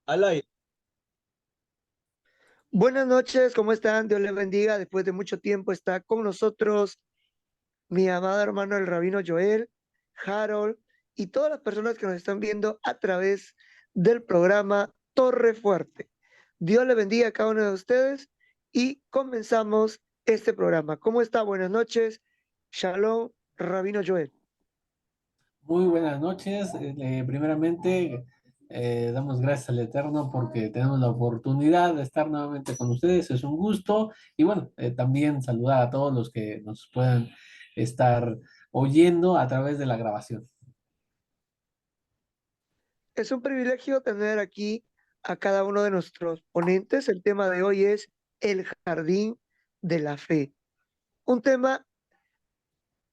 Al aire. Buenas noches, ¿cómo están? Dios les bendiga. Después de mucho tiempo está con nosotros mi amado hermano el Rabino Joel, Harold y todas las personas que nos están viendo a través del programa Torre Fuerte. Dios les bendiga a cada uno de ustedes y comenzamos este programa. ¿Cómo está? Buenas noches. Shalom, Rabino Joel. Muy buenas noches. Primeramente, damos gracias al Eterno porque tenemos la oportunidad de estar nuevamente con ustedes. Es un gusto. Y bueno, también saludar a todos los que nos puedan estar oyendo a través de la grabación. Es un privilegio tener aquí a cada uno de nuestros ponentes. El tema de hoy es el jardín de la fe. Un tema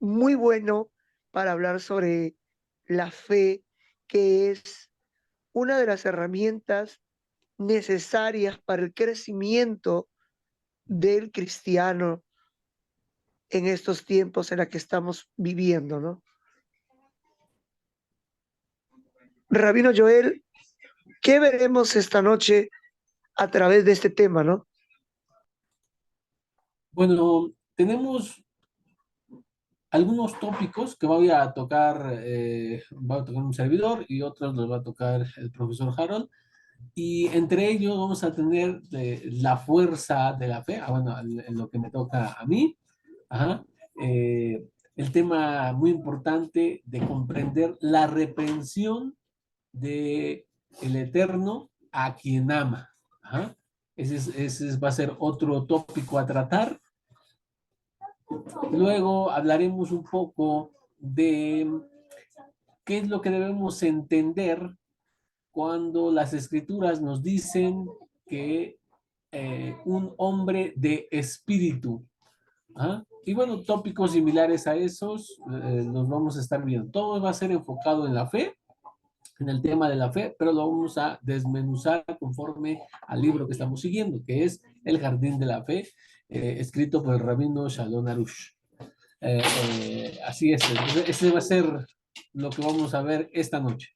muy bueno para hablar sobre la fe, que es una de las herramientas necesarias para el crecimiento del cristiano en estos tiempos en los que estamos viviendo, ¿no? Rabino Joel, ¿qué veremos esta noche a través de este tema, no? Bueno, tenemos algunos tópicos que voy a tocar, va a tocar un servidor y otros los va a tocar el profesor Harold. Y entre ellos vamos a tener la fuerza de la fe, bueno, en lo que me toca a mí, ajá, el tema muy importante de comprender la reprensión de el Eterno a quien ama. Ajá. Ese va a ser otro tópico a tratar. Luego hablaremos un poco de qué es lo que debemos entender cuando las escrituras nos dicen que un hombre de espíritu. ¿Ah? Y bueno, tópicos similares a esos los vamos a estar viendo. Todo va a ser enfocado en la fe, en el tema de la fe, pero lo vamos a desmenuzar conforme al libro que estamos siguiendo, que es El Jardín de la Fe, escrito por el rabino Shalom Arush. Así es, entonces ese va a ser lo que vamos a ver esta noche.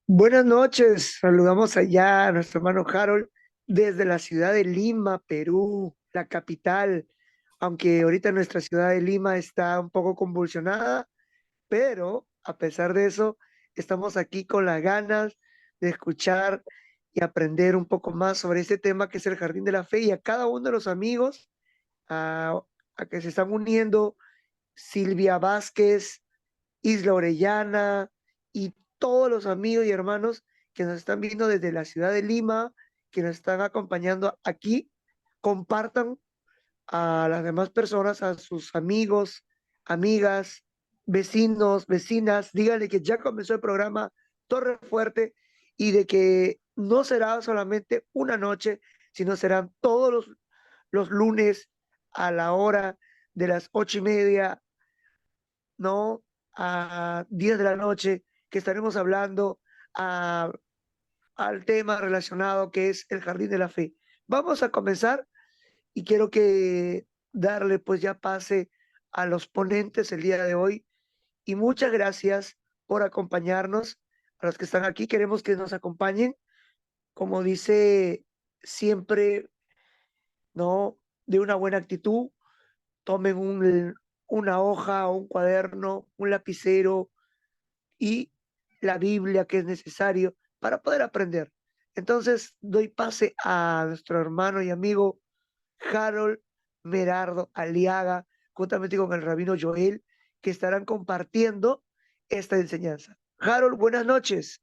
Buenas noches, saludamos allá a nuestro hermano Harold desde la ciudad de Lima, Perú, la capital, aunque ahorita nuestra ciudad de Lima está un poco convulsionada, pero a pesar de eso, estamos aquí con las ganas de escuchar y aprender un poco más sobre este tema que es el Jardín de la Fe y a cada uno de los amigos a, a que se están uniendo, Silvia Vázquez, Isla Orellana y todos los amigos y hermanos que nos están viendo desde la ciudad de Lima, que nos están acompañando aquí, compartan a las demás personas, a sus amigos, amigas, vecinos, vecinas, díganle que ya comenzó el programa Torre Fuerte y de que no será solamente una noche, sino serán todos los lunes a la hora de las 8:30, ¿no? A 10 de la noche, que estaremos hablando a- al tema relacionado que es el Jardín de la Fe. Vamos a comenzar y quiero que darle pues ya pase a los ponentes el día de hoy y muchas gracias por acompañarnos. A los que están aquí queremos que nos acompañen, como dice siempre, ¿no? De una buena actitud, tomen una hoja o un cuaderno, un lapicero y la Biblia que es necesario para poder aprender. Entonces doy pase a nuestro hermano y amigo Harold Merardo Aliaga, juntamente con el rabino Joel, que estarán compartiendo esta enseñanza. Harold, buenas noches.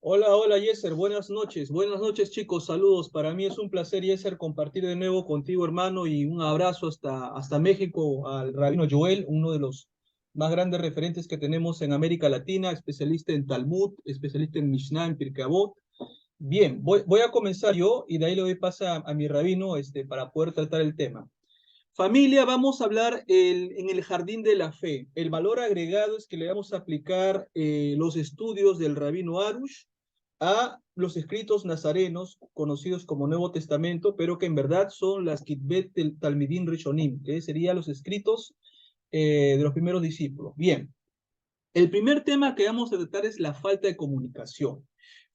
Hola, hola, Yeser. Buenas noches. Buenas noches, chicos. Saludos. Para mí es un placer, Yeser, compartir de nuevo contigo, hermano, y un abrazo hasta México al rabino Joel, uno de los más grandes referentes que tenemos en América Latina, especialista en Talmud, especialista en Mishnah, en Pirkei Avot. Bien, voy a comenzar yo y de ahí le doy paso a mi rabino para poder tratar el tema. Familia, vamos a hablar en el jardín de la fe. El valor agregado es que le vamos a aplicar los estudios del rabino Arush a los escritos nazarenos, conocidos como Nuevo Testamento, pero que en verdad son las Kitbet del Talmidim Rishonim, que serían los escritos de los primeros discípulos. Bien, el primer tema que vamos a tratar es la falta de comunicación.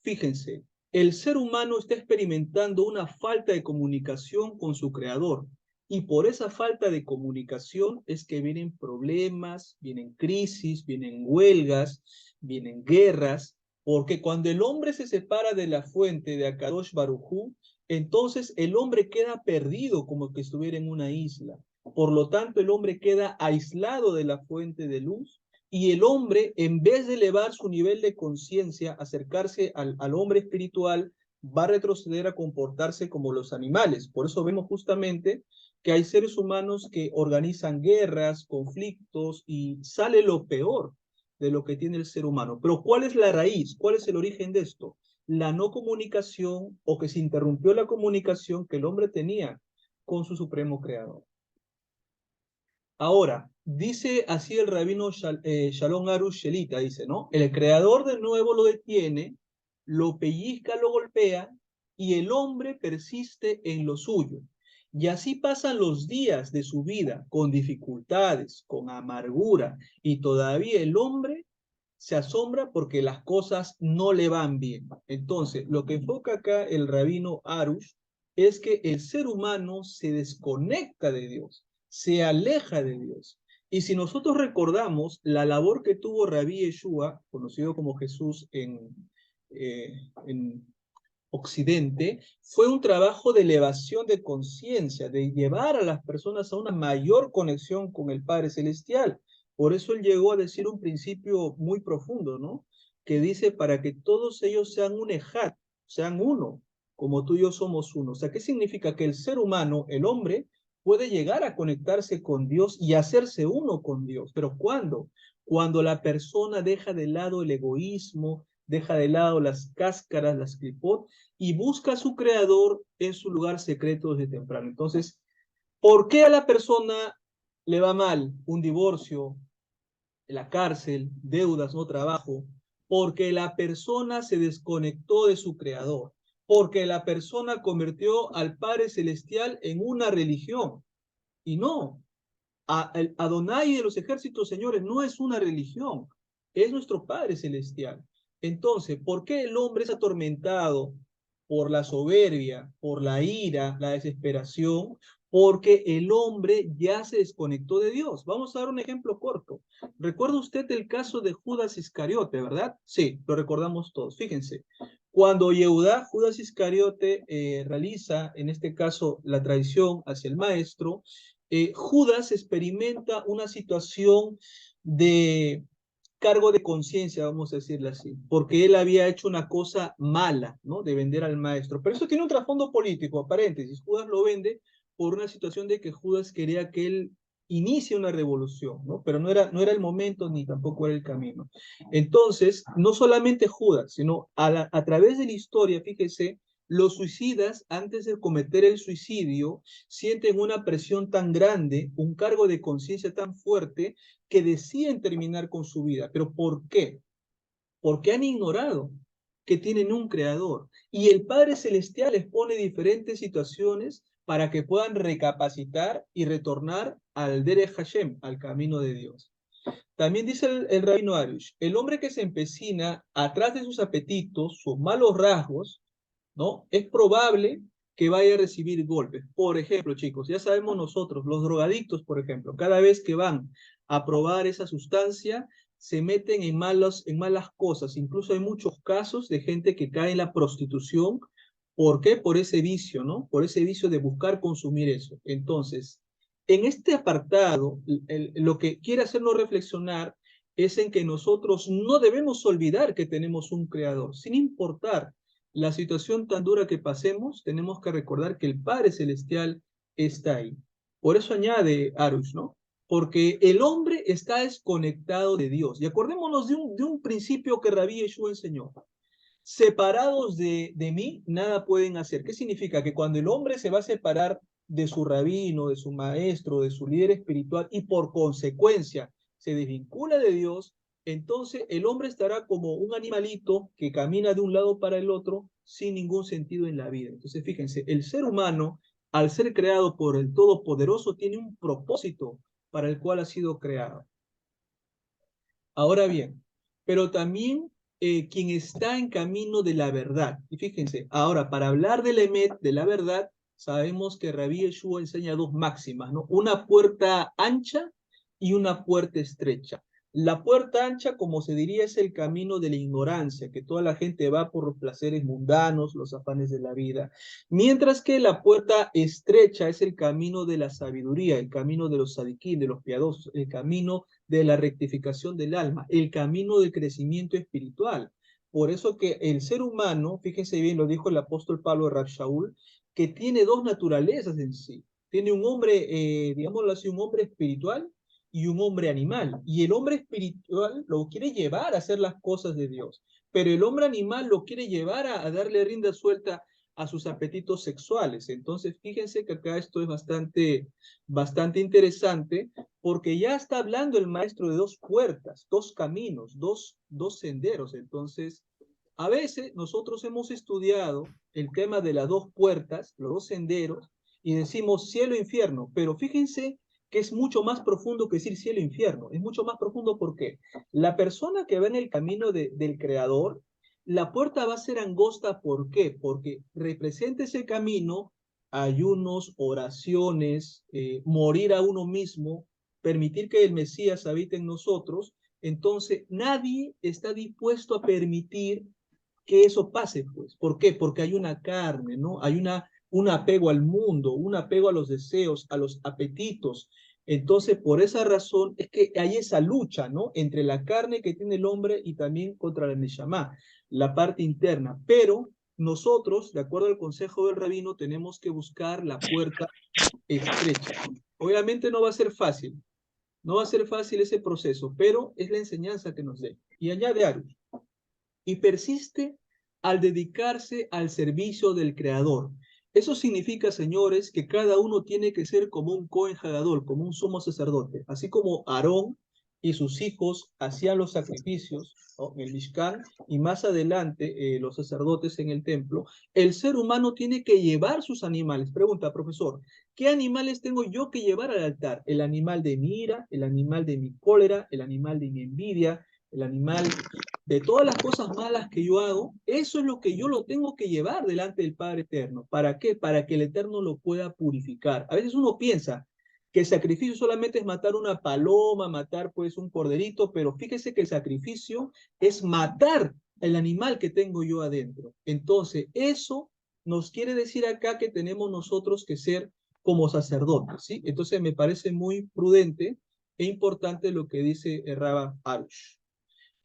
Fíjense, el ser humano está experimentando una falta de comunicación con su creador. Y por esa falta de comunicación es que vienen problemas, vienen crisis, vienen huelgas, vienen guerras, porque cuando el hombre se separa de la fuente de Akadosh Barujú, entonces el hombre queda perdido como que estuviera en una isla. Por lo tanto, el hombre queda aislado de la fuente de luz y el hombre, en vez de elevar su nivel de conciencia, acercarse al hombre espiritual, va a retroceder a comportarse como los animales. Por eso vemos justamente que hay seres humanos que organizan guerras, conflictos y sale lo peor de lo que tiene el ser humano. Pero ¿cuál es la raíz? ¿Cuál es el origen de esto? La no comunicación o que se interrumpió la comunicación que el hombre tenía con su supremo creador. Ahora, dice así el rabino Shalom Arush Shelita, dice, ¿no? El creador de nuevo lo detiene, lo pellizca, lo golpea, y el hombre persiste en lo suyo. Y así pasan los días de su vida, con dificultades, con amargura, y todavía el hombre se asombra porque las cosas no le van bien. Entonces, lo que enfoca acá el rabino Arush es que el ser humano se desconecta de Dios, se aleja de Dios. Y si nosotros recordamos la labor que tuvo Rabí Yeshua, conocido como Jesús en Occidente, fue un trabajo de elevación de conciencia, de llevar a las personas a una mayor conexión con el Padre Celestial. Por eso él llegó a decir un principio muy profundo, ¿no? Que dice, para que todos ellos sean un ejat, sean uno, como tú y yo somos uno. O sea, ¿qué significa? Que el ser humano, el hombre, puede llegar a conectarse con Dios y hacerse uno con Dios. ¿Pero cuándo? Cuando la persona deja de lado el egoísmo, deja de lado las cáscaras, las clipot, y busca a su creador en su lugar secreto desde temprano. Entonces, ¿por qué a la persona le va mal? Un divorcio, la cárcel, deudas, no trabajo. Porque la persona se desconectó de su creador. Porque la persona convirtió al Padre Celestial en una religión. Y no, Adonai de los ejércitos, señores, no es una religión, es nuestro Padre Celestial. Entonces, ¿por qué el hombre es atormentado por la soberbia, por la ira, la desesperación? Porque el hombre ya se desconectó de Dios. Vamos a dar un ejemplo corto. ¿Recuerda usted el caso de Judas Iscariote, verdad? Sí, lo recordamos todos. Fíjense, cuando Yehudá, Judas Iscariote, realiza, en este caso, la traición hacia el maestro, Judas experimenta una situación de cargo de conciencia, vamos a decirlo así, porque él había hecho una cosa mala, ¿no? De vender al maestro. Pero eso tiene un trasfondo político, paréntesis. Judas lo vende por una situación de que Judas quería que él inicie una revolución, ¿no? Pero no era el momento ni tampoco era el camino. Entonces, no solamente Judas, sino a través de la historia, fíjese, los suicidas, antes de cometer el suicidio, sienten una presión tan grande, un cargo de conciencia tan fuerte, que deciden terminar con su vida. ¿Pero por qué? Porque han ignorado que tienen un creador. Y el Padre Celestial les pone diferentes situaciones para que puedan recapacitar y retornar al Derech Hashem, al camino de Dios. También dice el rabino Arush, el hombre que se empecina atrás de sus apetitos, sus malos rasgos, ¿no? Es probable que vaya a recibir golpes. Por ejemplo, chicos, ya sabemos nosotros, los drogadictos, por ejemplo, cada vez que van a probar esa sustancia, se meten en malas cosas. Incluso hay muchos casos de gente que cae en la prostitución. ¿Por qué? Por ese vicio, ¿no? Por ese vicio de buscar consumir eso. Entonces, en este apartado, lo que quiere hacernos reflexionar es en que nosotros no debemos olvidar que tenemos un creador, sin importar la situación tan dura que pasemos, tenemos que recordar que el Padre Celestial está ahí. Por eso añade Arush, ¿no? Porque el hombre está desconectado de Dios. Y acordémonos de un principio que Rabí Yeshua enseñó. Separados de mí, nada pueden hacer. ¿Qué significa? Que cuando el hombre se va a separar de su rabino, de su maestro, de su líder espiritual, y por consecuencia se desvincula de Dios, entonces el hombre estará como un animalito que camina de un lado para el otro sin ningún sentido en la vida. Entonces, fíjense, el ser humano, al ser creado por el Todopoderoso, tiene un propósito para el cual ha sido creado. Ahora bien, pero también quien está en camino de la verdad. Y fíjense, ahora, para hablar del emet, de la verdad, sabemos que Rabí Yeshua enseña dos máximas, ¿no? Una puerta ancha y una puerta estrecha. La puerta ancha, como se diría, es el camino de la ignorancia, que toda la gente va por los placeres mundanos, los afanes de la vida, mientras que la puerta estrecha es el camino de la sabiduría, el camino de los sadiquín, de los piadosos, el camino de la rectificación del alma, el camino del crecimiento espiritual. Por eso que el ser humano, fíjense bien, lo dijo el apóstol Pablo Rab Shaul, que tiene dos naturalezas en sí. Tiene un hombre, digámoslo así, un hombre espiritual y un hombre animal. Y el hombre espiritual lo quiere llevar a hacer las cosas de Dios, pero el hombre animal lo quiere llevar a darle rienda suelta a sus apetitos sexuales. Entonces, fíjense que acá esto es bastante interesante, porque ya está hablando el maestro de dos puertas, dos caminos, dos senderos. Entonces, a veces nosotros hemos estudiado el tema de las dos puertas, los dos senderos, y decimos cielo e infierno, pero fíjense que es mucho más profundo que decir cielo e infierno. Es mucho más profundo porque la persona que va en el camino del Creador, la puerta va a ser angosta. ¿Por qué? Porque representa ese camino, ayunos, oraciones, morir a uno mismo, permitir que el Mesías habite en nosotros. Entonces, nadie está dispuesto a permitir que eso pase, pues. ¿Por qué? Porque hay una carne, ¿no? Hay un apego al mundo, un apego a los deseos, a los apetitos. Entonces, por esa razón es que hay esa lucha, ¿no? Entre la carne que tiene el hombre y también contra la Neshama, la parte interna. Pero nosotros, de acuerdo al consejo del rabino, tenemos que buscar la puerta estrecha. Obviamente no va a ser fácil, no va a ser fácil ese proceso, pero es la enseñanza que nos dé. Y añade Arush, y persiste al dedicarse al servicio del Creador. Eso significa, señores, que cada uno tiene que ser como un Cohen Hagadol, como un sumo sacerdote, así como Aarón y sus hijos hacían los sacrificios, ¿no?, en el Mishkan, y más adelante los sacerdotes en el templo. El ser humano tiene que llevar sus animales. Pregunta, profesor, ¿qué animales tengo yo que llevar al altar? El animal de mi ira, el animal de mi cólera, el animal de mi envidia, el animal de todas las cosas malas que yo hago. Eso es lo que yo lo tengo que llevar delante del Padre Eterno. ¿Para qué? Para que el Eterno lo pueda purificar. A veces uno piensa que el sacrificio solamente es matar una paloma, matar pues un corderito, pero fíjese que el sacrificio es matar el animal que tengo yo adentro. Entonces, eso nos quiere decir acá que tenemos nosotros que ser como sacerdotes, ¿sí? Entonces me parece muy prudente e importante lo que dice Rabba Arush.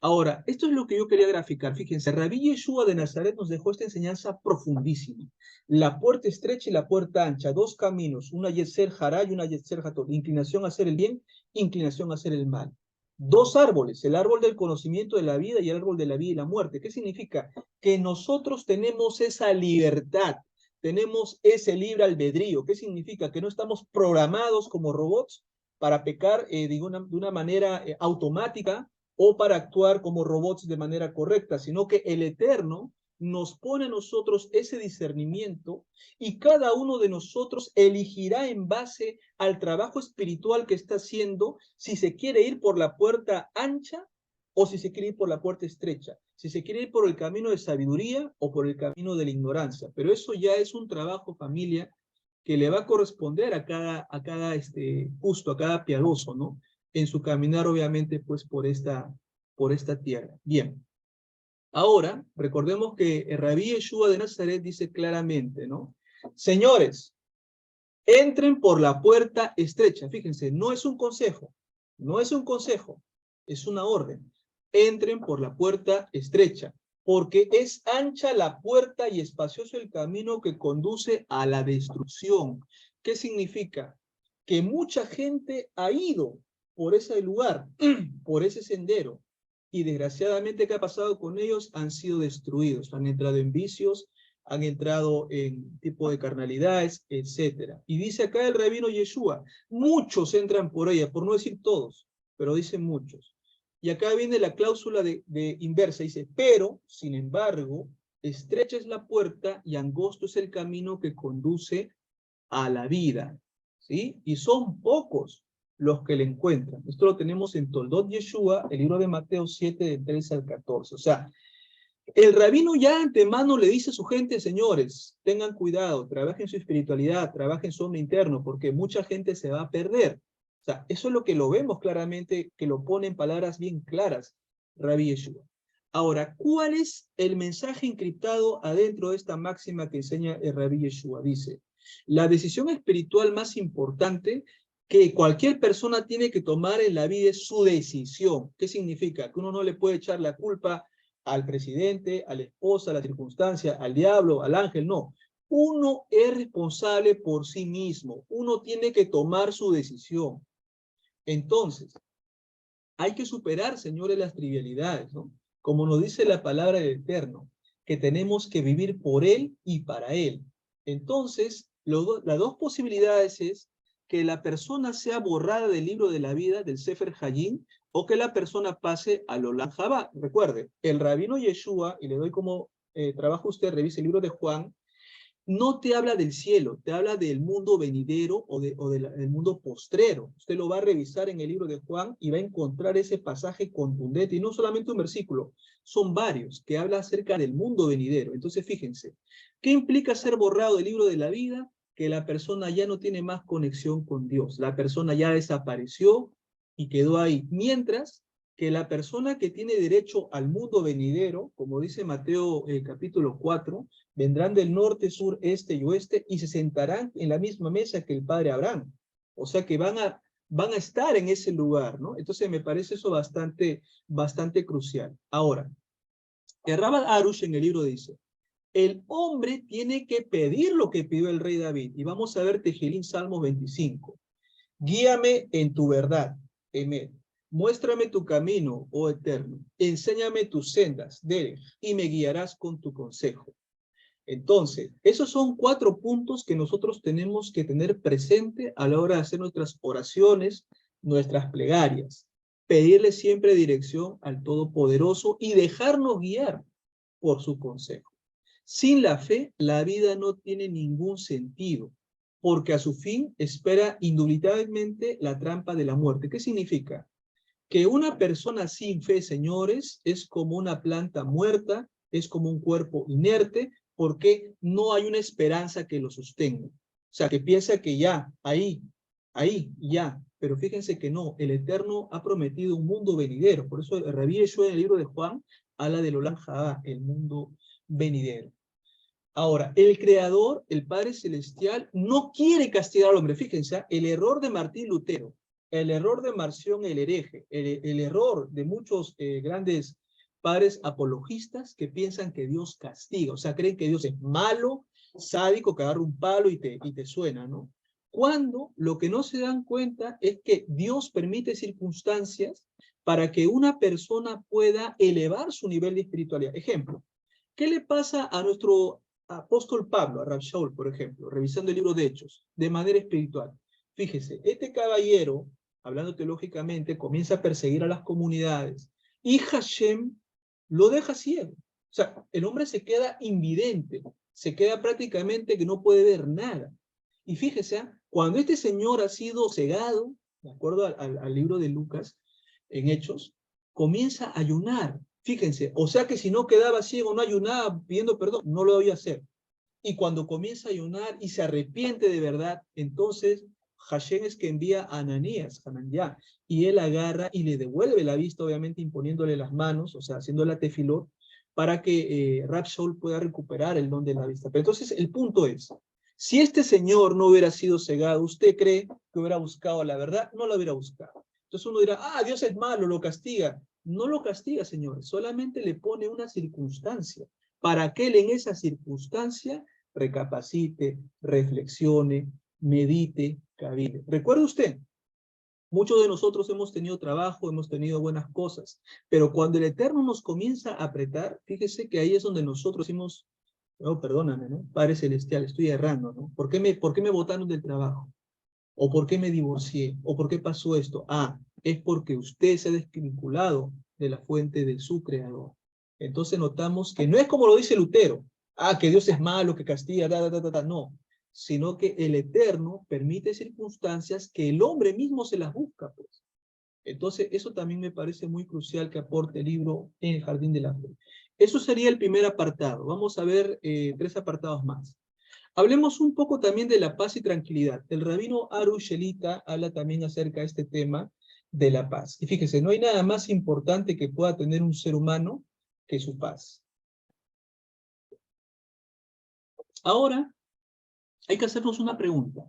Ahora, esto es lo que yo quería graficar. Fíjense, Rabí Yeshua de Nazaret nos dejó esta enseñanza profundísima. La puerta estrecha y la puerta ancha, dos caminos, una Yetzer Hará y una Yetzer Hator. Inclinación a hacer el bien, inclinación a hacer el mal. Dos árboles, el árbol del conocimiento de la vida y el árbol de la vida y la muerte. ¿Qué significa? Que nosotros tenemos esa libertad, tenemos ese libre albedrío. ¿Qué significa? Que no estamos programados como robots para pecar de una manera automática, o para actuar como robots de manera correcta, sino que el Eterno nos pone a nosotros ese discernimiento y cada uno de nosotros elegirá en base al trabajo espiritual que está haciendo si se quiere ir por la puerta ancha o si se quiere ir por la puerta estrecha, si se quiere ir por el camino de sabiduría o por el camino de la ignorancia. Pero eso ya es un trabajo, familia, que le va a corresponder a cada justo, a cada piadoso, ¿no? En su caminar, obviamente, pues por esta tierra. Bien. Ahora, recordemos que el Rabí Yeshua de Nazaret dice claramente, ¿no? Señores, entren por la puerta estrecha. Fíjense, no es un consejo, no es un consejo, es una orden. Entren por la puerta estrecha, porque es ancha la puerta y espacioso el camino que conduce a la destrucción. ¿Qué significa? Que mucha gente ha ido por ese lugar, por ese sendero, y desgraciadamente, ¿qué ha pasado con ellos? Han sido destruidos, han entrado en vicios, han entrado en tipo de carnalidades, etc. Y dice acá el rabino Yeshua, muchos entran por ella, por no decir todos, pero dicen muchos. Y acá viene la cláusula de inversa, dice, pero, sin embargo, estrecha es la puerta y angosto es el camino que conduce a la vida, ¿sí? Y son pocos los que le encuentran. Esto lo tenemos en Toldot Yeshua, el libro de Mateo 7, del 13 al 14. O sea, El rabino ya de antemano le dice a su gente, señores, tengan cuidado, trabajen su espiritualidad, trabajen su hombre interno, porque mucha gente se va a perder. O sea, eso es lo que lo vemos claramente, que lo pone en palabras bien claras, Rabbi Yeshua. Ahora, ¿cuál es el mensaje encriptado adentro de esta máxima que enseña el Rabbi Yeshua? Dice, la decisión espiritual más importante que cualquier persona tiene que tomar en la vida es su decisión. ¿Qué significa? Que uno no le puede echar la culpa al presidente, a la esposa, a la circunstancia, al diablo, al ángel, no. Uno es responsable por sí mismo. Uno tiene que tomar su decisión. Entonces, hay que superar, señores, las trivialidades, ¿no? Como nos dice la palabra del Eterno, que tenemos que vivir por Él y para Él. Entonces, las dos posibilidades es que la persona sea borrada del libro de la vida, del Sefer Hayim, o que la persona pase al Olam Jabá. Recuerde, el rabino Yeshua, y le doy como trabajo a usted, revise el libro de Juan, no te habla del cielo, te habla del mundo venidero del mundo postrero. Usted lo va a revisar en el libro de Juan y va a encontrar ese pasaje contundente, y no solamente un versículo, son varios que habla acerca del mundo venidero. Entonces fíjense, ¿qué implica ser borrado del libro de la vida? Que la persona ya no tiene más conexión con Dios, la persona ya desapareció y quedó ahí, mientras que la persona que tiene derecho al mundo venidero, como dice Mateo capítulo 4, vendrán del norte, sur, este y oeste, y se sentarán en la misma mesa que el padre Abraham. O sea que van a estar en ese lugar, ¿no? Entonces me parece eso bastante crucial. Ahora, el Rabbi Arush en el libro dice, el hombre tiene que pedir lo que pidió el rey David. Y vamos a ver Tejelín Salmo 25. Guíame en tu verdad, Emet. Muéstrame tu camino, oh Eterno. Enséñame tus sendas, Derech, y me guiarás con tu consejo. Entonces, esos son 4 puntos que nosotros tenemos que tener presente a la hora de hacer nuestras oraciones, nuestras plegarias. Pedirle siempre dirección al Todopoderoso y dejarnos guiar por su consejo. Sin la fe, la vida no tiene ningún sentido, porque a su fin espera indubitablemente la trampa de la muerte. ¿Qué significa? Que una persona sin fe, señores, es como una planta muerta, es como un cuerpo inerte, porque no hay una esperanza que lo sostenga. O sea, que piensa que ya, ahí, ya. Pero fíjense que no, el Eterno ha prometido un mundo venidero. Por eso el Rabbi Yeshua en el libro de Juan habla del Olam Jabá, el mundo venidero. Ahora, el Creador, el Padre Celestial, no quiere castigar al hombre. Fíjense, el error de Martín Lutero, el error de Marción el hereje, el error de muchos grandes padres apologistas que piensan que Dios castiga, o sea, creen que Dios es malo, sádico, que agarra un palo y te suena, ¿no? Cuando lo que no se dan cuenta es que Dios permite circunstancias para que una persona pueda elevar su nivel de espiritualidad. Ejemplo, ¿qué le pasa a nuestro apóstol Pablo, a Rab Shaul, por ejemplo, revisando el libro de Hechos, de manera espiritual? Fíjese, este caballero, hablando teológicamente, comienza a perseguir a las comunidades y Hashem lo deja ciego. O sea, el hombre se queda invidente, se queda prácticamente que no puede ver nada. Y fíjese, cuando este señor ha sido cegado, de acuerdo al libro de Lucas, en Hechos, comienza a ayunar. Fíjense, o sea que si no quedaba ciego, no ayunaba pidiendo perdón, no lo debía hacer. Y cuando comienza a ayunar y se arrepiente de verdad, entonces Hashem es que envía a Ananías, Hananiah, y él agarra y le devuelve la vista, obviamente imponiéndole las manos, o sea, haciendo la tefilot, para que Rab Shaul pueda recuperar el don de la vista. Pero entonces el punto es, si este señor no hubiera sido cegado, ¿usted cree que hubiera buscado la verdad? No la hubiera buscado. Entonces uno dirá, Dios es malo, lo castiga. No lo castiga, señores, solamente le pone una circunstancia para que él en esa circunstancia recapacite, reflexione, medite, cavile. ¿Recuerda usted? Muchos de nosotros hemos tenido trabajo, hemos tenido buenas cosas, pero cuando el Eterno nos comienza a apretar, fíjese que ahí es donde nosotros decimos, no, perdóname, ¿no? Padre Celestial, estoy errando, ¿no? ¿Por qué me botaron del trabajo? ¿O por qué me divorcié? ¿O por qué pasó esto? Es porque usted se ha desvinculado de la fuente de su creador. Entonces notamos que no es como lo dice Lutero, que Dios es malo, que castiga, no, sino que el Eterno permite circunstancias que el hombre mismo se las busca, pues. Entonces eso también me parece muy crucial que aporte el libro en el Jardín de la Fe. Eso sería el primer apartado. Vamos a ver 3 apartados más. Hablemos un poco también de la paz y tranquilidad. El rabino Arush Shelita habla también acerca de este tema de la paz. Y fíjese, no hay nada más importante que pueda tener un ser humano que su paz. Ahora, hay que hacernos una pregunta.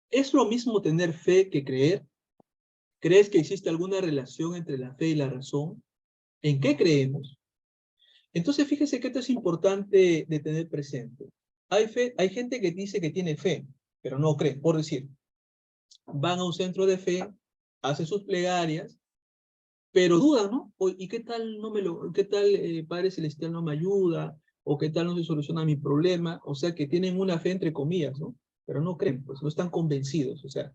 ¿Es lo mismo tener fe que creer? ¿Crees que existe alguna relación entre la fe y la razón? ¿En qué creemos? Entonces, fíjese que esto es importante de tener presente. Hay gente que dice que tiene fe, pero no cree. Por decir, van a un centro de fe, hacen sus plegarias, pero dudan, ¿no? ¿Y qué tal qué tal Padre Celestial no me ayuda? ¿O qué tal no se soluciona mi problema? O sea, que tienen una fe entre comillas, ¿no? Pero no creen, pues no están convencidos. O sea,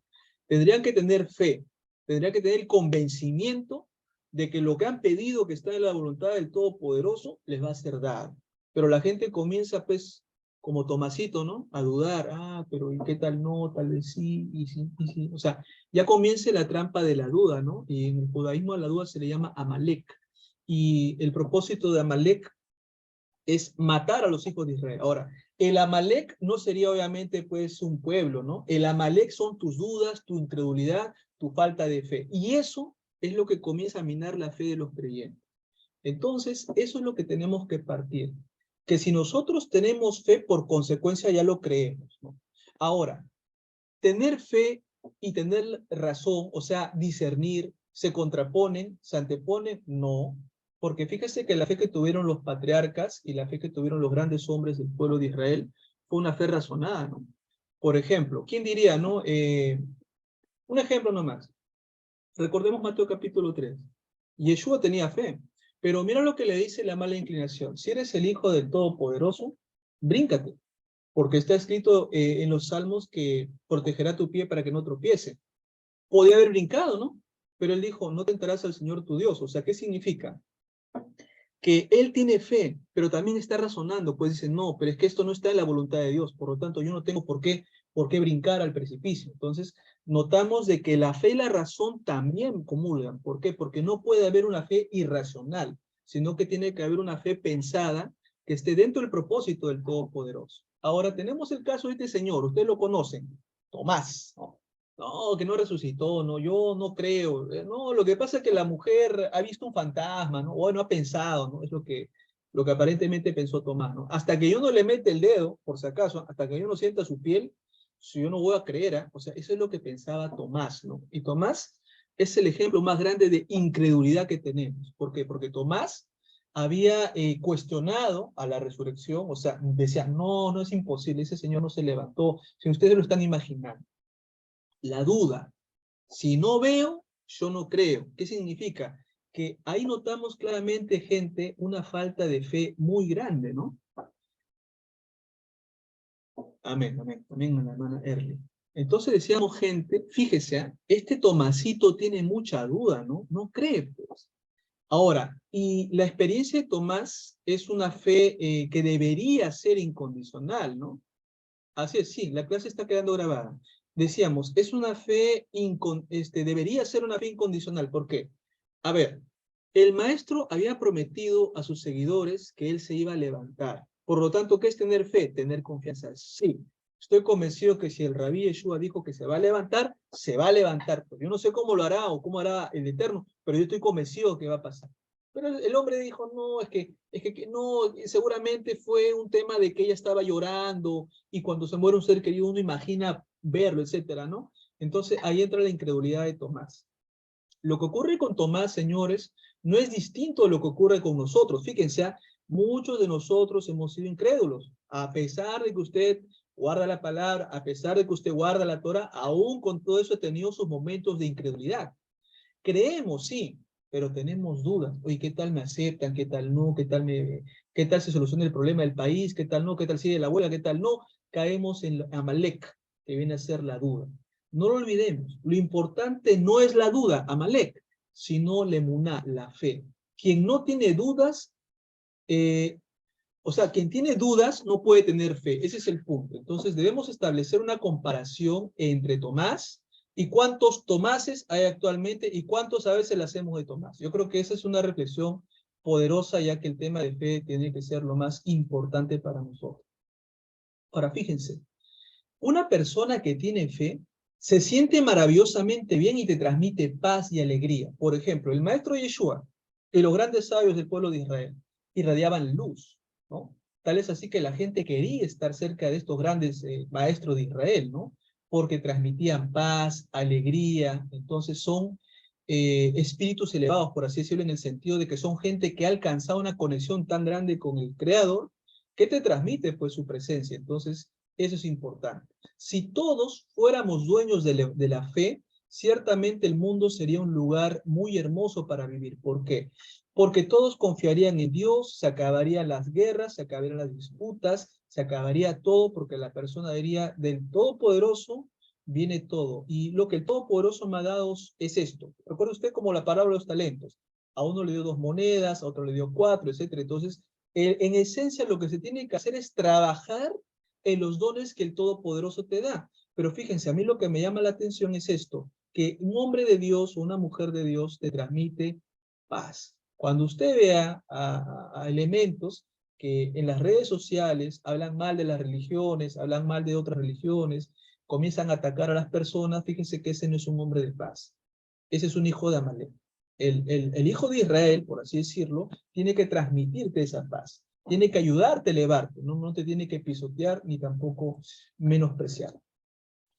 tendrían que tener fe, tendrían que tener el convencimiento de que lo que han pedido, que está en la voluntad del Todopoderoso, les va a ser dado. Pero la gente comienza, pues, como Tomasito, ¿no? A dudar, pero ¿y qué tal no? Tal vez sí, y sí, y sí. O sea, ya comienza la trampa de la duda, ¿no? Y en el judaísmo a la duda se le llama Amalek. Y el propósito de Amalek es matar a los hijos de Israel. Ahora, el Amalek no sería obviamente pues un pueblo, ¿no? El Amalek son tus dudas, tu incredulidad, tu falta de fe. Y eso es lo que comienza a minar la fe de los creyentes. Entonces, eso es lo que tenemos que partir. Que si nosotros tenemos fe, por consecuencia ya lo creemos, ¿no? Ahora, tener fe y tener razón, o sea, discernir, ¿se contraponen, se anteponen? No, porque fíjese que la fe que tuvieron los patriarcas y la fe que tuvieron los grandes hombres del pueblo de Israel fue una fe razonada, ¿no? Por ejemplo, ¿quién diría, no? Un ejemplo nomás. Recordemos Mateo capítulo 3. Yeshua tenía fe, pero mira lo que le dice la mala inclinación. Si eres el Hijo del Todopoderoso, bríncate, porque está escrito en los Salmos que protegerá tu pie para que no tropiece. Podía haber brincado, ¿no? Pero él dijo, no tentarás al Señor tu Dios. O sea, ¿qué significa? Que él tiene fe, pero también está razonando, pues dice, no, pero es que esto no está en la voluntad de Dios, por lo tanto yo no tengo por qué brincar al precipicio. Entonces, notamos de que la fe y la razón también comulgan. ¿Por qué? Porque no puede haber una fe irracional, sino que tiene que haber una fe pensada que esté dentro del propósito del Todopoderoso. Ahora, tenemos el caso de este señor, ustedes lo conocen, Tomás, ¿no? No, que no resucitó, no, yo no creo. No, lo que pasa es que la mujer ha visto un fantasma, ¿no? Bueno, ha pensado, ¿no? Es lo que aparentemente pensó Tomás, ¿no? Hasta que yo no le mete el dedo, por si acaso, hasta que yo no sienta su piel, si yo no voy a creer, ¿eh? O sea, eso es lo que pensaba Tomás, ¿no? Y Tomás es el ejemplo más grande de incredulidad que tenemos. ¿Por qué? Porque Tomás había cuestionado a la resurrección, o sea, decía, no, no es imposible, ese señor no se levantó, si ustedes lo están imaginando. La duda. Si no veo, yo no creo. ¿Qué significa? Que ahí notamos claramente, gente, una falta de fe muy grande, ¿no? Amén, amén, amén, la hermana Erly. Entonces decíamos, gente, fíjese, este Tomasito tiene mucha duda, ¿no? No cree, pues. Ahora, y la experiencia de Tomás es una fe que debería ser incondicional, ¿no? Así es, sí, la clase está quedando grabada. Decíamos, es una fe, debería ser una fe incondicional. ¿Por qué? A ver, el maestro había prometido a sus seguidores que él se iba a levantar. Por lo tanto, ¿qué es tener fe? Tener confianza. Sí, estoy convencido que si el rabí Yeshua dijo que se va a levantar, se va a levantar. Pues yo no sé cómo lo hará o cómo hará el Eterno, pero yo estoy convencido que va a pasar. Pero el hombre dijo, no, es que no, seguramente fue un tema de que ella estaba llorando y cuando se muere un ser querido uno imagina verlo, etcétera, ¿no? Entonces ahí entra la incredulidad de Tomás. Lo que ocurre con Tomás, señores, no es distinto a lo que ocurre con nosotros. Fíjense, muchos de nosotros hemos sido incrédulos. A pesar de que usted guarda la palabra, a pesar de que usted guarda la Torah, aún con todo eso he tenido sus momentos de incredulidad. Creemos, sí, pero tenemos dudas. Oye, ¿qué tal me aceptan? ¿Qué tal no? ¿Qué tal se soluciona el problema del país? ¿Qué tal no? ¿Qué tal sigue la abuela? ¿Qué tal no? Caemos en Amalek, que viene a ser la duda. No lo olvidemos. Lo importante no es la duda, Amalek, sino la emuná, la fe. Quien no tiene dudas, quien tiene dudas no puede tener fe. Ese es el punto. Entonces debemos establecer una comparación entre Tomás y cuántos Tomases hay actualmente y cuántos a veces le hacemos de Tomás. Yo creo que esa es una reflexión poderosa, ya que el tema de fe tiene que ser lo más importante para nosotros. Ahora, fíjense, una persona que tiene fe se siente maravillosamente bien y te transmite paz y alegría. Por ejemplo, el maestro Yeshua y los grandes sabios del pueblo de Israel irradiaban luz, ¿no? Tal es así que la gente quería estar cerca de estos grandes maestros de Israel, ¿no? Porque transmitían paz, alegría. Entonces son espíritus elevados, por así decirlo, en el sentido de que son gente que ha alcanzado una conexión tan grande con el Creador que te transmite pues su presencia. Entonces, eso es importante. Si todos fuéramos dueños de la fe, ciertamente el mundo sería un lugar muy hermoso para vivir. ¿Por qué? Porque todos confiarían en Dios, se acabarían las guerras, se acabarían las disputas, se acabaría todo, porque la persona diría, del Todopoderoso viene todo. Y lo que el Todopoderoso me ha dado es esto. Recuerda usted como la parábola de los talentos. A uno le dio 2 monedas, a otro le dio 4, etcétera. Entonces, en esencia, lo que se tiene que hacer es trabajar en los dones que el Todopoderoso te da. Pero fíjense, a mí lo que me llama la atención es esto, que un hombre de Dios o una mujer de Dios te transmite paz. Cuando usted vea a elementos que en las redes sociales hablan mal de las religiones, hablan mal de otras religiones, comienzan a atacar a las personas, fíjense que ese no es un hombre de paz. Ese es un hijo de Amalek. El hijo de Israel, por así decirlo, tiene que transmitirte esa paz. Tiene que ayudarte a elevarte, ¿no? No te tiene que pisotear ni tampoco menospreciar.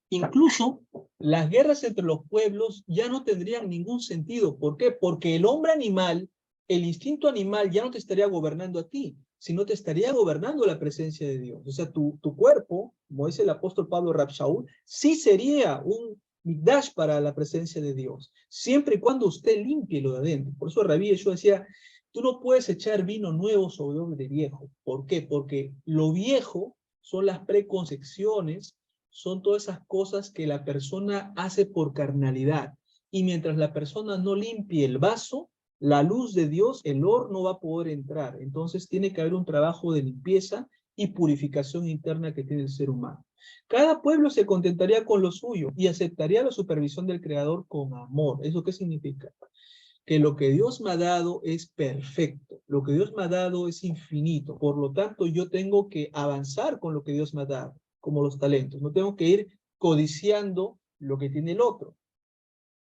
Incluso las guerras entre los pueblos ya no tendrían ningún sentido. ¿Por qué? Porque el hombre animal, el instinto animal ya no te estaría gobernando a ti, sino te estaría gobernando la presencia de Dios. O sea, tu cuerpo, como dice el apóstol Pablo Rab Shaul, sí sería un mikdash para la presencia de Dios, siempre y cuando usted limpie lo de adentro. Por eso Rabí Yeshua decía, tú no puedes echar vino nuevo sobre obra de viejo. ¿Por qué? Porque lo viejo son las preconcepciones, son todas esas cosas que la persona hace por carnalidad. Y mientras la persona no limpie el vaso, la luz de Dios, el horno no va a poder entrar. Entonces tiene que haber un trabajo de limpieza y purificación interna que tiene el ser humano. Cada pueblo se contentaría con lo suyo y aceptaría la supervisión del Creador con amor. ¿Eso qué significa? Que lo que Dios me ha dado es perfecto, lo que Dios me ha dado es infinito, por lo tanto yo tengo que avanzar con lo que Dios me ha dado, como los talentos, no tengo que ir codiciando lo que tiene el otro.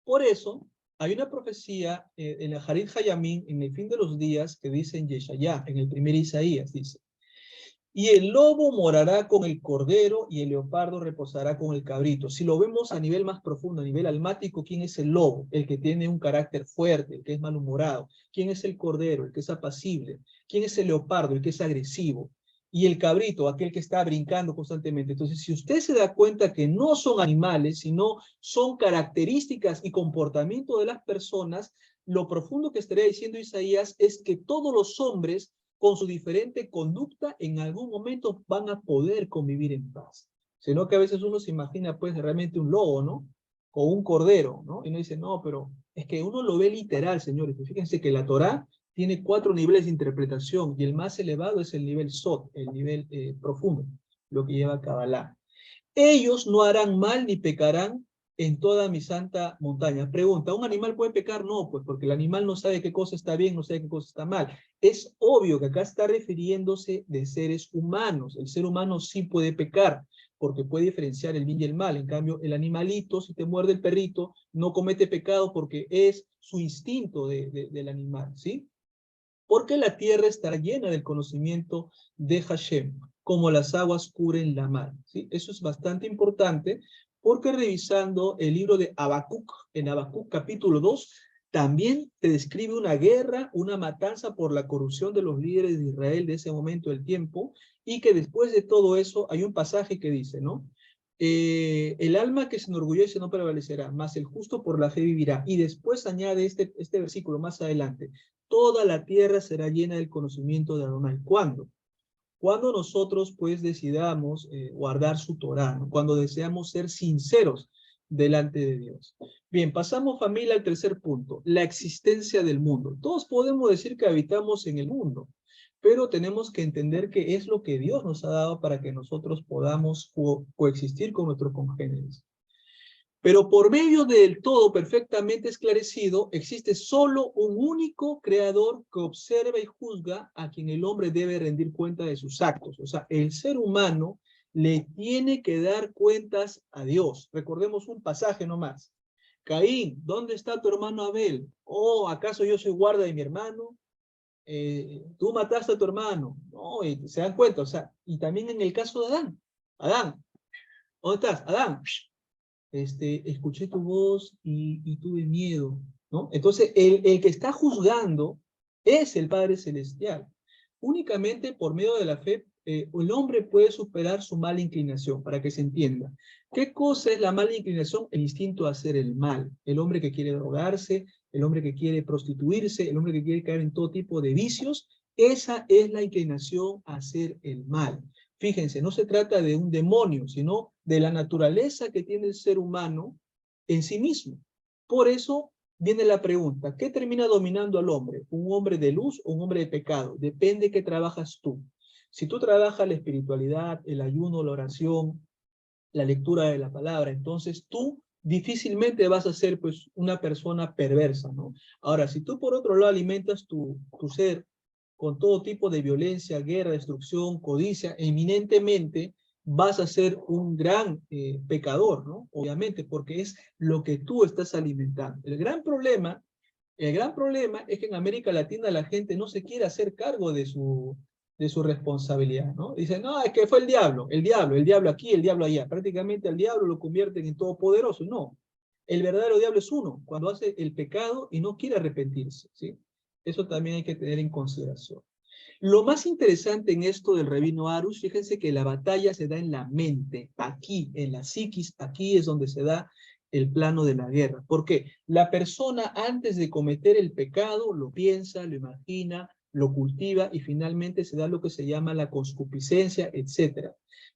Por eso, hay una profecía en el Harit Hayamim, en el fin de los días, que dice en Yeshayá, en el primer Isaías, dice, y el lobo morará con el cordero y el leopardo reposará con el cabrito. Si lo vemos a nivel más profundo, a nivel almático, ¿quién es el lobo? El que tiene un carácter fuerte, el que es malhumorado. ¿Quién es el cordero? El que es apacible. ¿Quién es el leopardo? El que es agresivo. Y el cabrito, aquel que está brincando constantemente. Entonces, si usted se da cuenta que no son animales, sino son características y comportamiento de las personas, lo profundo que estaría diciendo Isaías es que todos los hombres con su diferente conducta, en algún momento van a poder convivir en paz. Sino que a veces uno se imagina, pues, realmente un lobo, ¿no? O un cordero, ¿no? Y uno dice, no, pero es que uno lo ve literal, señores. Fíjense que la Torá tiene 4 niveles de interpretación y el más elevado es el nivel Sot, el nivel profundo, lo que lleva Kabbalah. Ellos no harán mal ni pecarán en toda mi santa montaña. Pregunta, ¿un animal puede pecar? No, pues porque el animal no sabe qué cosa está bien, no sabe qué cosa está mal. Es obvio que acá está refiriéndose de seres humanos. El ser humano sí puede pecar, porque puede diferenciar el bien y el mal. En cambio, el animalito, si te muerde el perrito, no comete pecado porque es su instinto del animal, ¿sí? Porque la tierra estará llena del conocimiento de Hashem, como las aguas cubren la mar. ¿Sí? Eso es bastante importante, porque revisando el libro de Habacuc, en Habacuc capítulo 2, también te describe una guerra, una matanza por la corrupción de los líderes de Israel de ese momento del tiempo, y que después de todo eso hay un pasaje que dice, ¿no? El alma que se enorgullece no prevalecerá, mas el justo por la fe vivirá. Y después añade este versículo más adelante, toda la tierra será llena del conocimiento de Adonai. ¿Cuándo? Cuando nosotros pues decidamos guardar su Torá, ¿no? Cuando deseamos ser sinceros delante de Dios. Bien, pasamos familia al tercer punto, la existencia del mundo. Todos podemos decir que habitamos en el mundo, pero tenemos que entender que es lo que Dios nos ha dado para que nosotros podamos coexistir con nuestros congéneres. Pero por medio del todo perfectamente esclarecido, existe solo un único creador que observa y juzga a quien el hombre debe rendir cuenta de sus actos. O sea, el ser humano le tiene que dar cuentas a Dios. Recordemos un pasaje nomás. Caín, ¿dónde está tu hermano Abel? Oh, ¿acaso yo soy guarda de mi hermano? Tú mataste a tu hermano. No, y se dan cuenta, o sea, y también en el caso de Adán. Adán, ¿dónde estás? Adán, escuché tu voz y tuve miedo, ¿no? Entonces, el que está juzgando es el Padre Celestial. Únicamente por medio de la fe, el hombre puede superar su mala inclinación, para que se entienda. ¿Qué cosa es la mala inclinación? El instinto a hacer el mal. El hombre que quiere drogarse, el hombre que quiere prostituirse, el hombre que quiere caer en todo tipo de vicios, esa es la inclinación a hacer el mal. Fíjense, no se trata de un demonio, sino de la naturaleza que tiene el ser humano en sí mismo. Por eso viene la pregunta, ¿qué termina dominando al hombre? ¿Un hombre de luz o un hombre de pecado? Depende de qué trabajas tú. Si tú trabajas la espiritualidad, el ayuno, la oración, la lectura de la palabra, entonces tú difícilmente vas a ser pues una persona perversa, ¿no? Ahora, si tú por otro lado alimentas tu ser con todo tipo de violencia, guerra, destrucción, codicia, eminentemente vas a ser un gran pecador, ¿no? Obviamente, porque es lo que tú estás alimentando. El gran problema es que en América Latina la gente no se quiere hacer cargo de su responsabilidad, ¿no? Dicen, no, es que fue el diablo aquí, el diablo allá. Prácticamente al diablo lo convierten en todopoderoso. No, el verdadero diablo es uno, cuando hace el pecado y no quiere arrepentirse, ¿sí? Eso también hay que tener en consideración. Lo más interesante en esto del Rabino Arush, fíjense que la batalla se da en la mente, aquí, en la psiquis, aquí es donde se da el plano de la guerra. ¿Por qué? La persona antes de cometer el pecado lo piensa, lo imagina, lo cultiva y finalmente se da lo que se llama la concupiscencia, etc.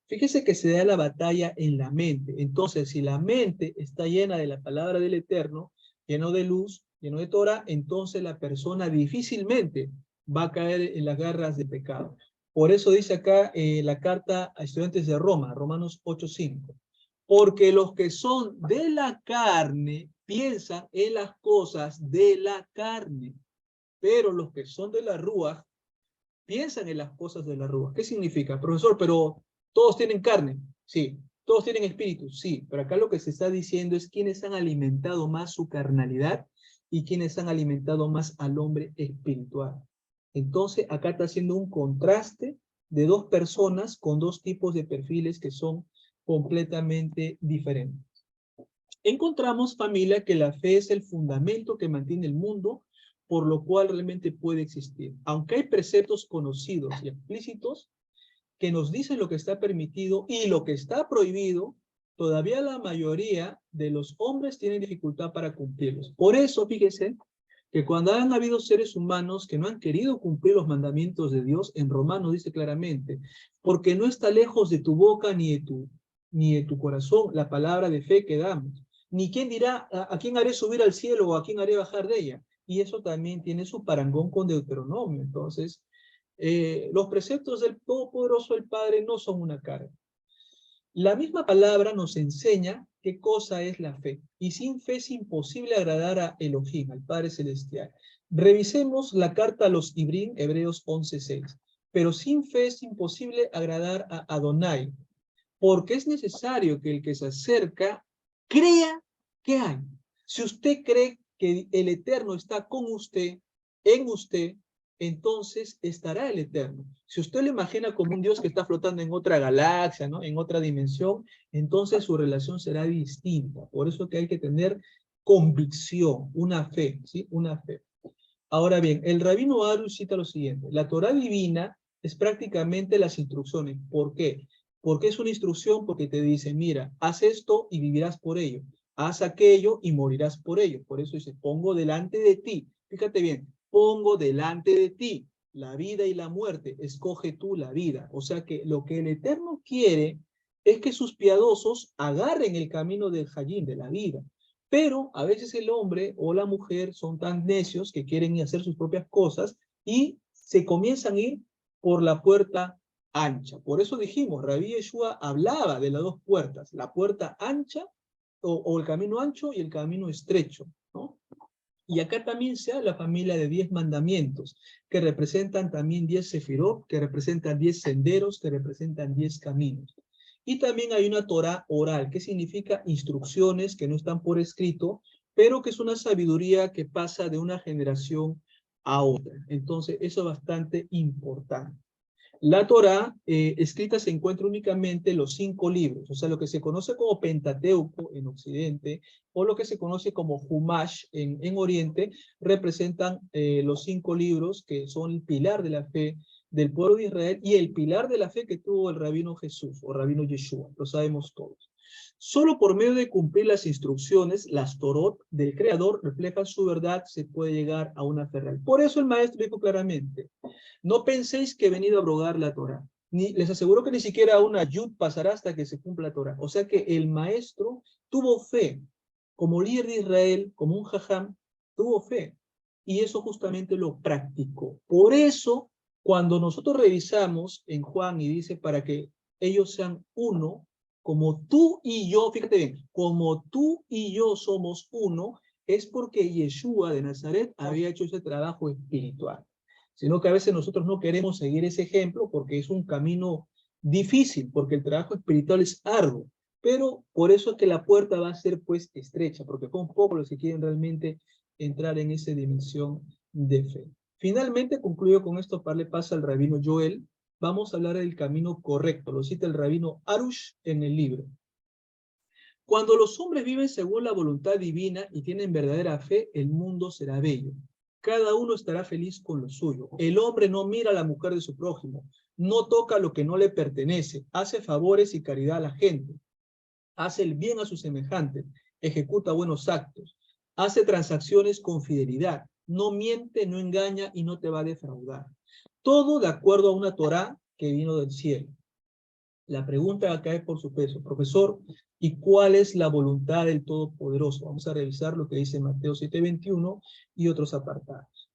Fíjese que se da la batalla en la mente. Entonces, si la mente está llena de la palabra del Eterno, lleno de luz, lleno de Torah, entonces la persona difícilmente va a caer en las garras de pecado. Por eso dice acá la carta a estudiantes de Roma, Romanos 8:5. Porque los que son de la carne piensan en las cosas de la carne, pero los que son de la Ruaj piensan en las cosas de la Ruaj. ¿Qué significa? Profesor, pero todos tienen carne. Sí. Todos tienen espíritu. Sí. Pero acá lo que se está diciendo es quiénes han alimentado más su carnalidad y quiénes han alimentado más al hombre espiritual. Entonces, acá está haciendo un contraste de dos personas con dos tipos de perfiles que son completamente diferentes. Encontramos, familia, que la fe es el fundamento que mantiene el mundo, por lo cual realmente puede existir. Aunque hay preceptos conocidos y explícitos que nos dicen lo que está permitido y lo que está prohibido, todavía la mayoría de los hombres tienen dificultad para cumplirlos. Por eso, fíjense, que cuando han habido seres humanos que no han querido cumplir los mandamientos de Dios, en Romanos dice claramente, porque no está lejos de tu boca ni de tu corazón la palabra de fe que damos. Ni quién dirá a quién haré subir al cielo o a quién haré bajar de ella. Y eso también tiene su parangón con Deuteronomio. Entonces, los preceptos del Todopoderoso, el Padre, no son una carga. La misma palabra nos enseña qué cosa es la fe. Y sin fe es imposible agradar a Elohim, al Padre Celestial. Revisemos la carta a los Ibrim, Hebreos 11:6. Pero sin fe es imposible agradar a Adonai, porque es necesario que el que se acerca crea que hay. Si usted cree que el Eterno está con usted, en usted, entonces estará el Eterno. Si usted lo imagina como un Dios que está flotando en otra galaxia, ¿no? En otra dimensión, entonces su relación será distinta. Por eso que hay que tener convicción, una fe, ¿sí? Una fe. Ahora bien, el Rabino Arush cita lo siguiente: la Torah divina es prácticamente las instrucciones. ¿Por qué? Porque es una instrucción porque te dice, mira, haz esto y vivirás por ello. Haz aquello y morirás por ello. Por eso dice, pongo delante de ti. Fíjate bien, pongo delante de ti la vida y la muerte. Escoge tú la vida. O sea que lo que el Eterno quiere es que sus piadosos agarren el camino del Hayim, de la vida. Pero a veces el hombre o la mujer son tan necios que quieren ir a hacer sus propias cosas y se comienzan a ir por la puerta ancha. Por eso dijimos, Rabí Yeshua hablaba de las dos puertas, la puerta ancha o el camino ancho y el camino estrecho, ¿no? Y acá también se habla, familia, de 10 mandamientos, que representan también 10 sefirot, que representan 10 senderos, que representan 10 caminos. Y también hay una Torá oral, que significa instrucciones que no están por escrito, pero que es una sabiduría que pasa de una generación a otra. Entonces, eso es bastante importante. La Torá escrita se encuentra únicamente en los 5 libros, o sea, lo que se conoce como Pentateuco en Occidente, o lo que se conoce como Humash en Oriente, representan los 5 libros que son el pilar de la fe del pueblo de Israel y el pilar de la fe que tuvo el rabino Jesús, o rabino Yeshua, lo sabemos todos. Solo por medio de cumplir las instrucciones, las Torot del Creador reflejan su verdad, se puede llegar a una fe real. Por eso el maestro dijo claramente, no penséis que he venido a abrogar la Torah. Les aseguro que ni siquiera una yud pasará hasta que se cumpla la Torah. O sea que el maestro tuvo fe, como líder de Israel, como un jajam, tuvo fe. Y eso justamente lo practicó. Por eso, cuando nosotros revisamos en Juan y dice para que ellos sean uno, como tú y yo, fíjate bien, como tú y yo somos uno, es porque Yeshua de Nazaret había hecho ese trabajo espiritual. Sino que a veces nosotros no queremos seguir ese ejemplo porque es un camino difícil, porque el trabajo espiritual es arduo, pero por eso es que la puerta va a ser pues estrecha, porque son pocos los que quieren realmente entrar en esa dimensión de fe. Finalmente, concluyo con esto, para darle paso al rabino Joel, vamos a hablar del camino correcto, lo cita el rabino Arush en el libro. Cuando los hombres viven según la voluntad divina y tienen verdadera fe, el mundo será bello. Cada uno estará feliz con lo suyo. El hombre no mira a la mujer de su prójimo, no toca lo que no le pertenece, hace favores y caridad a la gente, hace el bien a sus semejantes, ejecuta buenos actos, hace transacciones con fidelidad, no miente, no engaña y no te va a defraudar. Todo de acuerdo a una Torá que vino del cielo. La pregunta va a caer por su peso. Profesor, ¿y cuál es la voluntad del Todopoderoso? Vamos a revisar lo que dice Mateo 7:21 y otros apartados.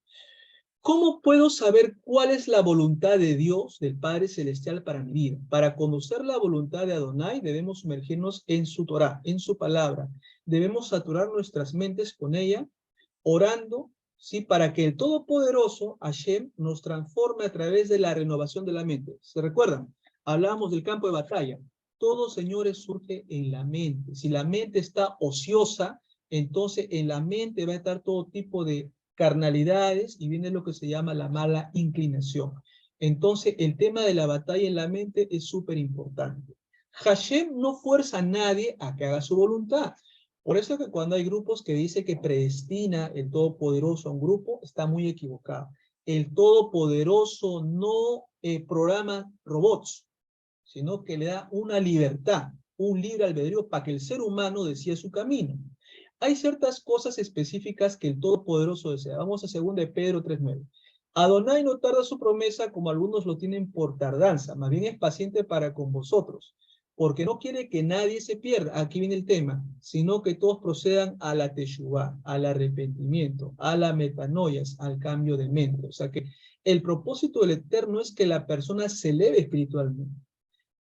¿Cómo puedo saber cuál es la voluntad de Dios, del Padre Celestial para mi vida? Para conocer la voluntad de Adonai debemos sumergirnos en su Torah, en su palabra. Debemos saturar nuestras mentes con ella, orando, ¿sí? Para que el Todopoderoso, Hashem, nos transforme a través de la renovación de la mente. ¿Se recuerdan? Hablábamos del campo de batalla. Todo, señores, surge en la mente. Si la mente está ociosa, entonces en la mente va a estar todo tipo de carnalidades y viene lo que se llama la mala inclinación. Entonces el tema de la batalla en la mente es súper importante. Hashem no fuerza a nadie a que haga su voluntad. Por eso que cuando hay grupos que dicen que predestina el Todopoderoso a un grupo, está muy equivocado. El Todopoderoso no programa robots, sino que le da una libertad, un libre albedrío para que el ser humano decida su camino. Hay ciertas cosas específicas que el Todopoderoso desea. Vamos a 2 de Pedro 3:9. Adonai no tarda su promesa como algunos lo tienen por tardanza, más bien es paciente para con vosotros, porque no quiere que nadie se pierda, aquí viene el tema, sino que todos procedan a la teshuvá, al arrepentimiento, a la metanoia, al cambio de mente. O sea que el propósito del Eterno es que la persona se eleve espiritualmente.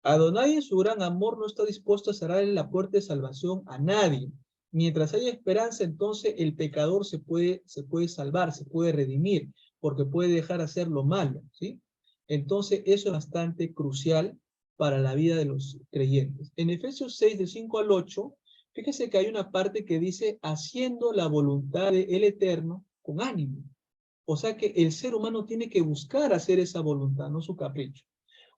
Adonai en su gran amor no está dispuesto a cerrarle la puerta de salvación a nadie. Mientras haya esperanza, entonces el pecador se puede salvar, se puede redimir, porque puede dejar de hacer lo malo, ¿sí? Entonces eso es bastante crucial para la vida de los creyentes. En Efesios 6, de 5 al 8, fíjese que hay una parte que dice, haciendo la voluntad del Eterno con ánimo. O sea que el ser humano tiene que buscar hacer esa voluntad, no su capricho.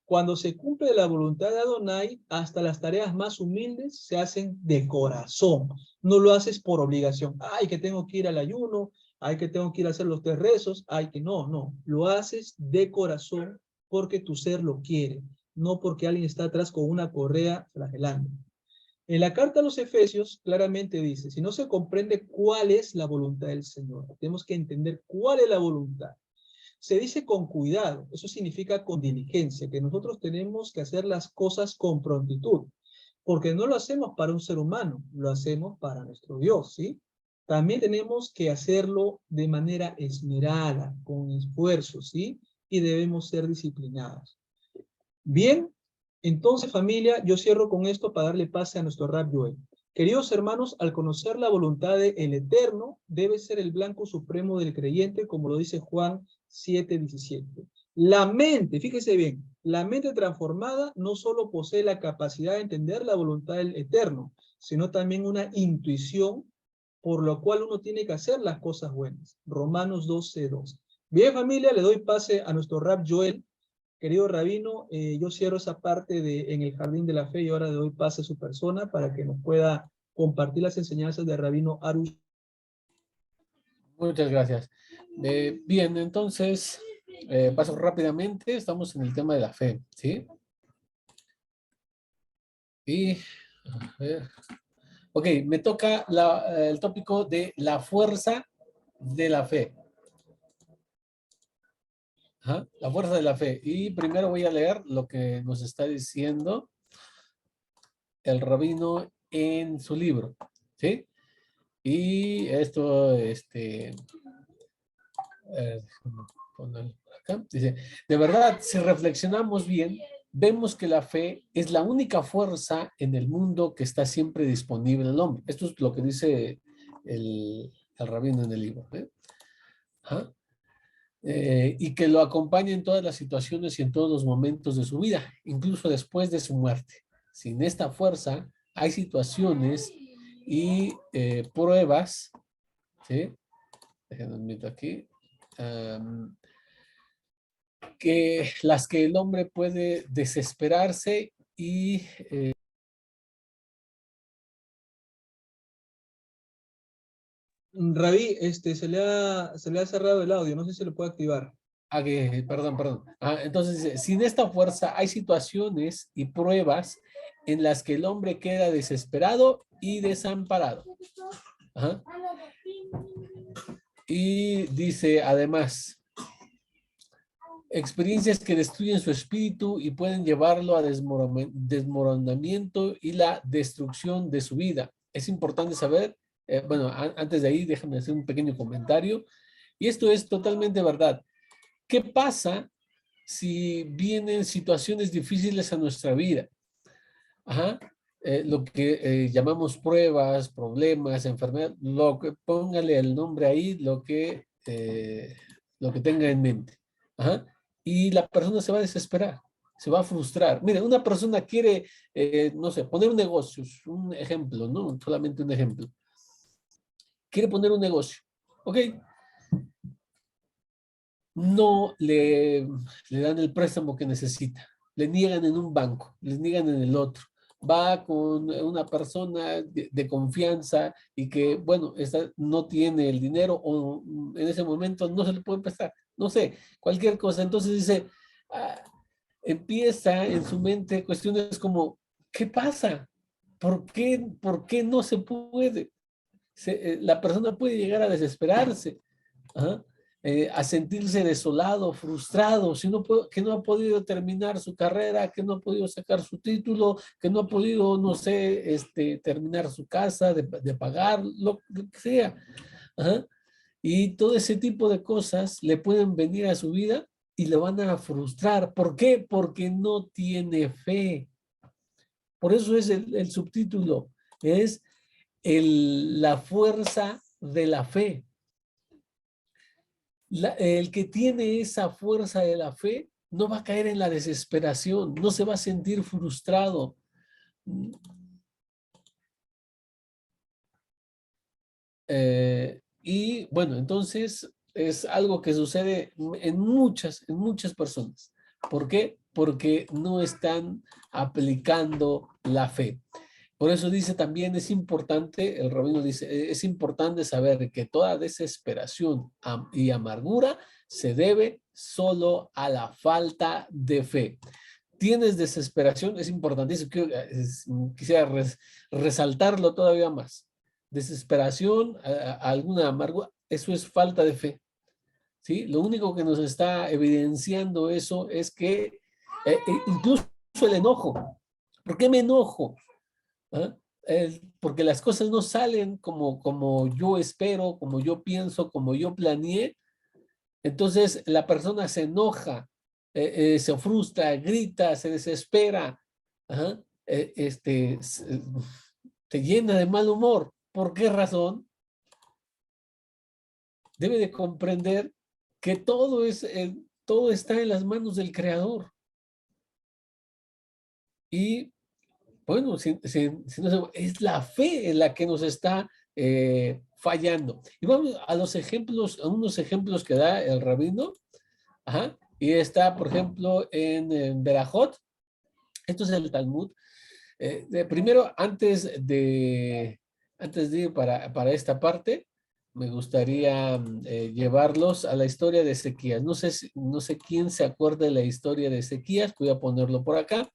Cuando se cumple la voluntad de Adonai, hasta las tareas más humildes se hacen de corazón. No lo haces por obligación. Ay, que tengo que ir al ayuno. Ay, que tengo que ir a hacer los 3 rezos. Ay, que no. Lo haces de corazón porque tu ser lo quiere. No porque alguien está atrás con una correa flagelando. En la carta a los Efesios claramente dice, si no se comprende cuál es la voluntad del Señor, tenemos que entender cuál es la voluntad. Se dice con cuidado, eso significa con diligencia, que nosotros tenemos que hacer las cosas con prontitud, porque no lo hacemos para un ser humano, lo hacemos para nuestro Dios, ¿sí? También tenemos que hacerlo de manera esmerada, con esfuerzo, ¿sí? Y debemos ser disciplinados. Bien, entonces familia, yo cierro con esto para darle pase a nuestro Rab Joel. Queridos hermanos, al conocer la voluntad del Eterno, debe ser el blanco supremo del creyente, como lo dice Juan 7:17. La mente, fíjese bien, la mente transformada no solo posee la capacidad de entender la voluntad del Eterno, sino también una intuición por lo cual uno tiene que hacer las cosas buenas. Romanos 12:2. Bien, familia, le doy pase a nuestro Rab Joel. Querido Rabino, yo cierro esa parte de En el Jardín de la Fe y ahora le doy pase a su persona para que nos pueda compartir las enseñanzas de Rabino Arush. Muchas gracias. Bien, entonces, paso rápidamente. Estamos en el tema de la fe, ¿sí? Y, a ver. Ok, me toca el tópico de la fuerza de la fe. Ajá, la fuerza de la fe. Y primero voy a leer lo que nos está diciendo el rabino en su libro, ¿sí? Y esto, déjame ponerlo por acá. Dice, de verdad, si reflexionamos bien, vemos que la fe es la única fuerza en el mundo que está siempre disponible al hombre. Esto es lo que dice el rabino en el libro, ¿eh? Ajá. Y que lo acompaña en todas las situaciones y en todos los momentos de su vida, incluso después de su muerte. Sin esta fuerza, hay situaciones y pruebas, ¿sí? Déjenme meter aquí, que las que el hombre puede desesperarse y Rabí, se le ha cerrado el audio, no sé si lo puede activar. perdón. Entonces, dice, sin esta fuerza hay situaciones y pruebas en las que el hombre queda desesperado y desamparado. Ajá. Y dice además, experiencias que destruyen su espíritu y pueden llevarlo a desmoronamiento y la destrucción de su vida. Es importante saber, bueno, antes de ahí déjame hacer un pequeño comentario, y esto es totalmente verdad. ¿Qué pasa si vienen situaciones difíciles a nuestra vida? Ajá. Lo que llamamos pruebas, problemas, enfermedad, lo que póngale el nombre ahí, lo que tenga en mente. Ajá. Y la persona se va a desesperar, se va a frustrar. Mire, una persona quiere, no sé, poner un negocio, un ejemplo, ¿no? Solamente un ejemplo. Quiere poner un negocio. Ok, no le dan el préstamo que necesita, le niegan en un banco, le niegan en el otro. Va con una persona de confianza y que, bueno, esta no tiene el dinero o en ese momento no se le puede prestar, no sé, cualquier cosa. Entonces dice, ah, empieza en su mente cuestiones como, ¿qué pasa? ¿Por qué no se puede? La persona puede llegar a desesperarse. ¿Ah? A sentirse desolado, frustrado, si no que no ha podido terminar su carrera, que no ha podido sacar su título, que no ha podido, no sé, terminar su casa, de pagar, lo que sea. ¿Ah? Y todo ese tipo de cosas le pueden venir a su vida y le van a frustrar. ¿Por qué? Porque no tiene fe. Por eso es el subtítulo, es la fuerza de la fe. El que tiene esa fuerza de la fe no va a caer en la desesperación, no se va a sentir frustrado. Y bueno, entonces es algo que sucede en muchas personas. ¿Por qué? Porque no están aplicando la fe. Por eso dice también, es importante, el rabino dice, es importante saber que toda desesperación y amargura se debe solo a la falta de fe. Tienes desesperación, es importantísimo, quisiera resaltarlo todavía más. Desesperación, alguna amargura, eso es falta de fe. ¿Sí? Lo único que nos está evidenciando eso es que incluso el enojo. ¿Por qué me enojo? ¿Ah? Porque las cosas no salen como yo espero, como yo pienso, como yo planeé. Entonces la persona se enoja, se frustra, grita, se desespera. ¿Ah? te llena de mal humor. ¿Por qué razón? Debe de comprender que todo está en las manos del Creador. Y bueno, es la fe en la que nos está fallando. Y vamos a los ejemplos, a unos ejemplos que da el rabino. Ajá. Y está, por ejemplo, en Berajot. Esto es el Talmud. Primero, antes de ir para esta parte, me gustaría llevarlos a la historia de Ezequías. No sé quién se acuerda de la historia de Ezequías, voy a ponerlo por acá.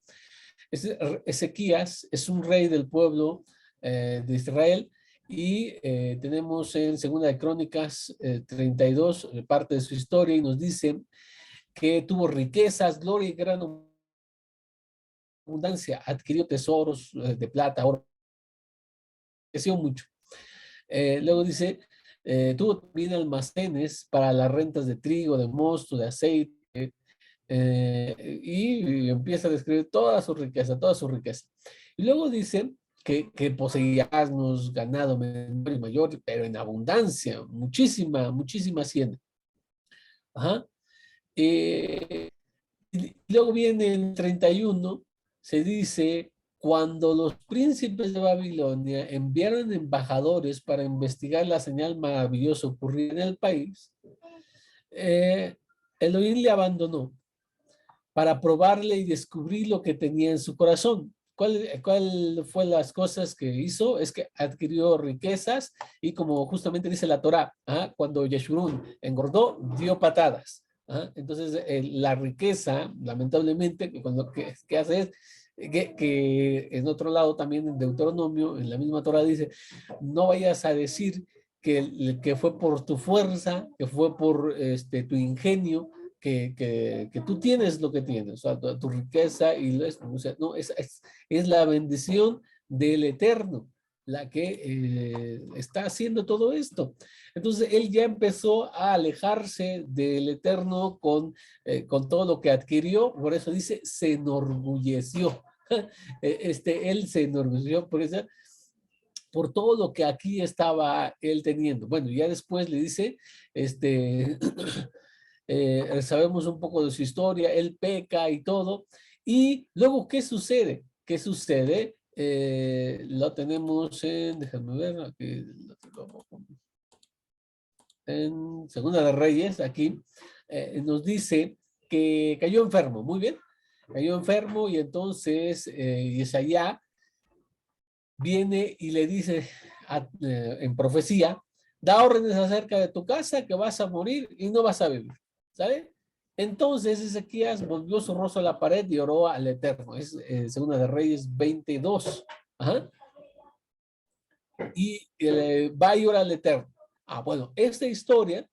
Ezequías es un rey del pueblo de Israel y tenemos en Segunda de Crónicas 32 parte de su historia y nos dice que tuvo riquezas, gloria y gran abundancia, adquirió tesoros de plata, oro, creció mucho. Luego dice, tuvo también almacenes para las rentas de trigo, de mosto, de aceite, y empieza a describir toda su riqueza, toda su riqueza. Y luego dice que poseía asnos, ganado menor y mayor, pero en abundancia, muchísima hacienda. Ajá. Y luego viene en 31, se dice, cuando los príncipes de Babilonia enviaron embajadores para investigar la señal maravillosa ocurrida en el país, Elohim le abandonó para probarle y descubrir lo que tenía en su corazón. ¿Cuál fue las cosas que hizo? Es que adquirió riquezas y como justamente dice la Torá, cuando Yeshurun engordó, dio patadas. Entonces, la riqueza, lamentablemente, que hace es que en otro lado también en Deuteronomio, en la misma Torá dice, no vayas a decir que fue por tu fuerza, que fue por tu ingenio, que tú tienes lo que tienes, o sea, tu riqueza y o sea, no, es la bendición del Eterno la que está haciendo todo esto. Entonces él ya empezó a alejarse del Eterno con todo lo que adquirió, por eso dice, se enorgulleció. Él se enorgulleció por todo lo que aquí estaba él teniendo. Bueno, ya después le dice, sabemos un poco de su historia, él peca y todo. Y luego, ¿qué sucede? ¿Qué sucede? Lo tenemos déjame ver, aquí, en Segunda de Reyes, aquí, nos dice que cayó enfermo, muy bien, cayó enfermo y entonces Isaías viene y le dice en profecía, da órdenes acerca de tu casa que vas a morir y no vas a vivir, ¿sabe? Entonces Ezequías volvió su rostro a la pared y oró al Eterno. Es Segunda de Reyes 22. Ajá. Y va y ora al Eterno. Bueno, esta historia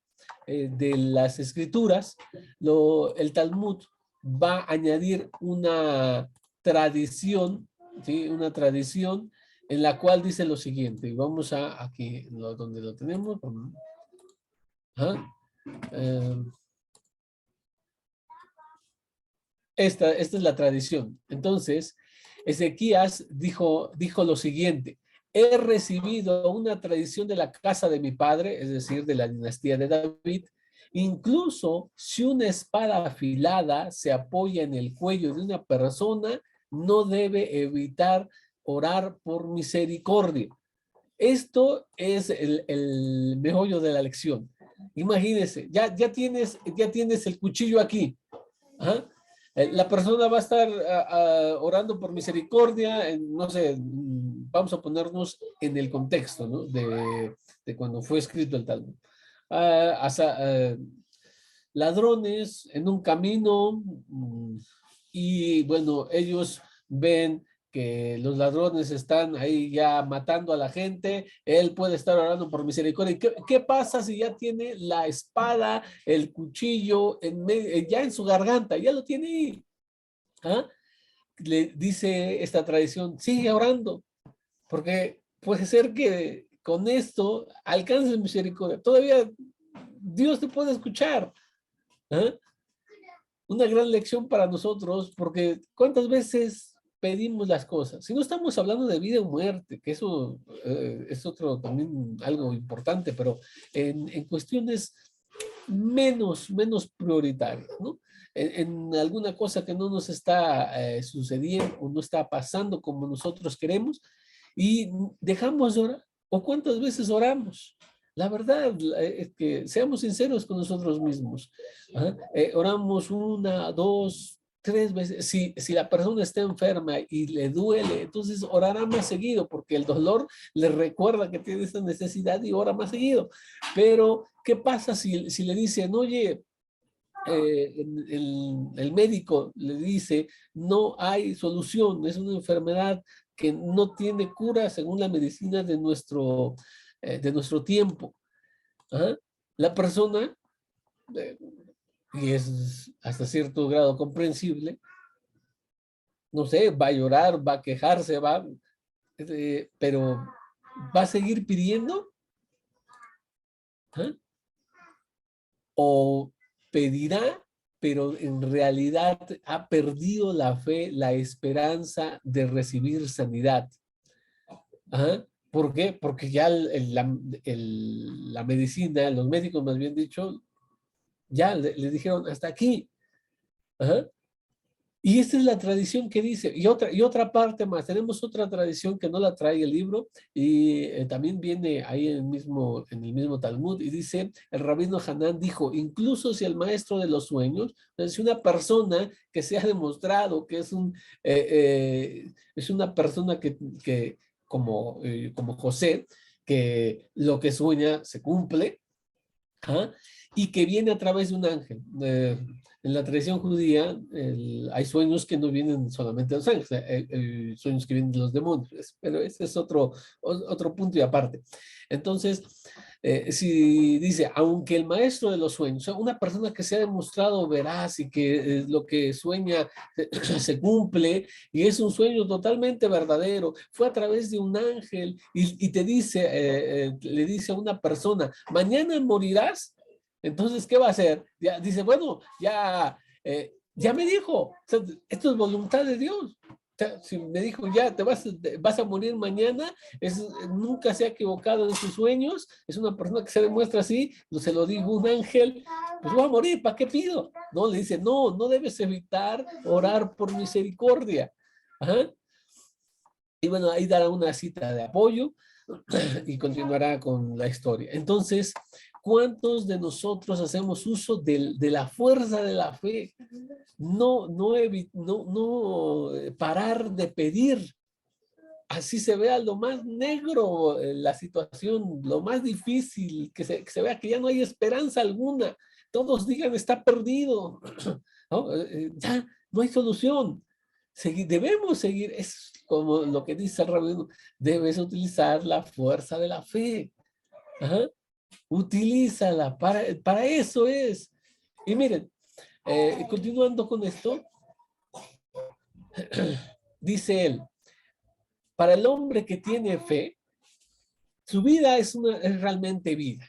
de las escrituras, el Talmud va a añadir una tradición, ¿sí? Una tradición en la cual dice lo siguiente, y vamos a aquí, donde lo tenemos. Esta es la tradición. Entonces, Ezequías dijo lo siguiente, he recibido una tradición de la casa de mi padre, es decir, de la dinastía de David, incluso si una espada afilada se apoya en el cuello de una persona, no debe evitar orar por misericordia. Esto es el meollo de la lección. Imagínense, ya tienes el cuchillo aquí. ¿Ah? La persona va a estar orando por misericordia, no sé, vamos a ponernos en el contexto, ¿no? de cuando fue escrito el Talmud. Ladrones en un camino y bueno, ellos ven que los ladrones están ahí ya matando a la gente, él puede estar orando por misericordia. ¿Qué pasa si ya tiene la espada, el cuchillo ya en su garganta? Ya lo tiene ahí. Le dice esta tradición, sigue orando, porque puede ser que con esto alcances misericordia. Todavía Dios te puede escuchar. Una gran lección para nosotros, porque ¿cuántas veces pedimos las cosas. Si no estamos hablando de vida o muerte, que eso es otro también algo importante, pero en cuestiones menos prioritarias, ¿no? En alguna cosa que no nos está sucediendo o no está pasando como nosotros queremos y dejamos de orar. ¿O cuántas veces oramos? La verdad es que seamos sinceros con nosotros mismos. ¿Ah? Oramos una, dos, tres veces. Si la persona está enferma y le duele, entonces orará más seguido porque el dolor le recuerda que tiene esa necesidad y ora más seguido. Pero, ¿qué pasa si le dicen, oye, el médico le dice, no hay solución, es una enfermedad que no tiene cura según la medicina de nuestro tiempo? ¿Ah? La persona, eh, y es hasta cierto grado comprensible, no sé, va a llorar, va a quejarse, pero va a seguir pidiendo. ¿Ah? O pedirá, pero en realidad ha perdido la fe, la esperanza de recibir sanidad. ¿Ah? ¿Por qué? Porque ya la medicina, los médicos más bien dicho, ya le dijeron hasta aquí. ¿Ah? Y esta es la tradición que dice, y otra parte más, tenemos otra tradición que no la trae el libro, y también viene ahí en el mismo Talmud, y dice, el rabino Hanán dijo, incluso si el maestro de los sueños, si una persona que se ha demostrado que es una persona que como José, que lo que sueña se cumple, ¿ah? Y que viene a través de un ángel. En la tradición judía hay sueños que no vienen solamente de los ángeles, hay sueños que vienen de los demonios, pero ese es otro punto y aparte. Entonces, si dice, aunque el maestro de los sueños, o sea, una persona que se ha demostrado veraz y que lo que sueña se cumple y es un sueño totalmente verdadero, fue a través de un ángel y te dice, le dice a una persona, mañana morirás. Entonces, ¿qué va a hacer? Ya, dice, bueno, ya me dijo, o sea, esto es voluntad de Dios. O sea, si me dijo, ya vas a morir mañana, nunca se ha equivocado en sus sueños, es una persona que se demuestra así, se lo dijo un ángel, pues voy a morir, ¿para qué pido? No, le dice, no debes evitar orar por misericordia. Ajá. Y bueno, ahí dará una cita de apoyo y continuará con la historia. Entonces, ¿cuántos de nosotros hacemos uso de la fuerza de la fe? No parar de pedir. Así se vea lo más negro, la situación, lo más difícil, que se vea que ya no hay esperanza alguna. Todos digan, está perdido. ¿No? Ya no hay solución. Debemos seguir, es como lo que dice el rabino, debes utilizar la fuerza de la fe. Ajá. Utilízala, para eso es. Y miren, continuando con esto, dice él, para el hombre que tiene fe, su vida es realmente vida.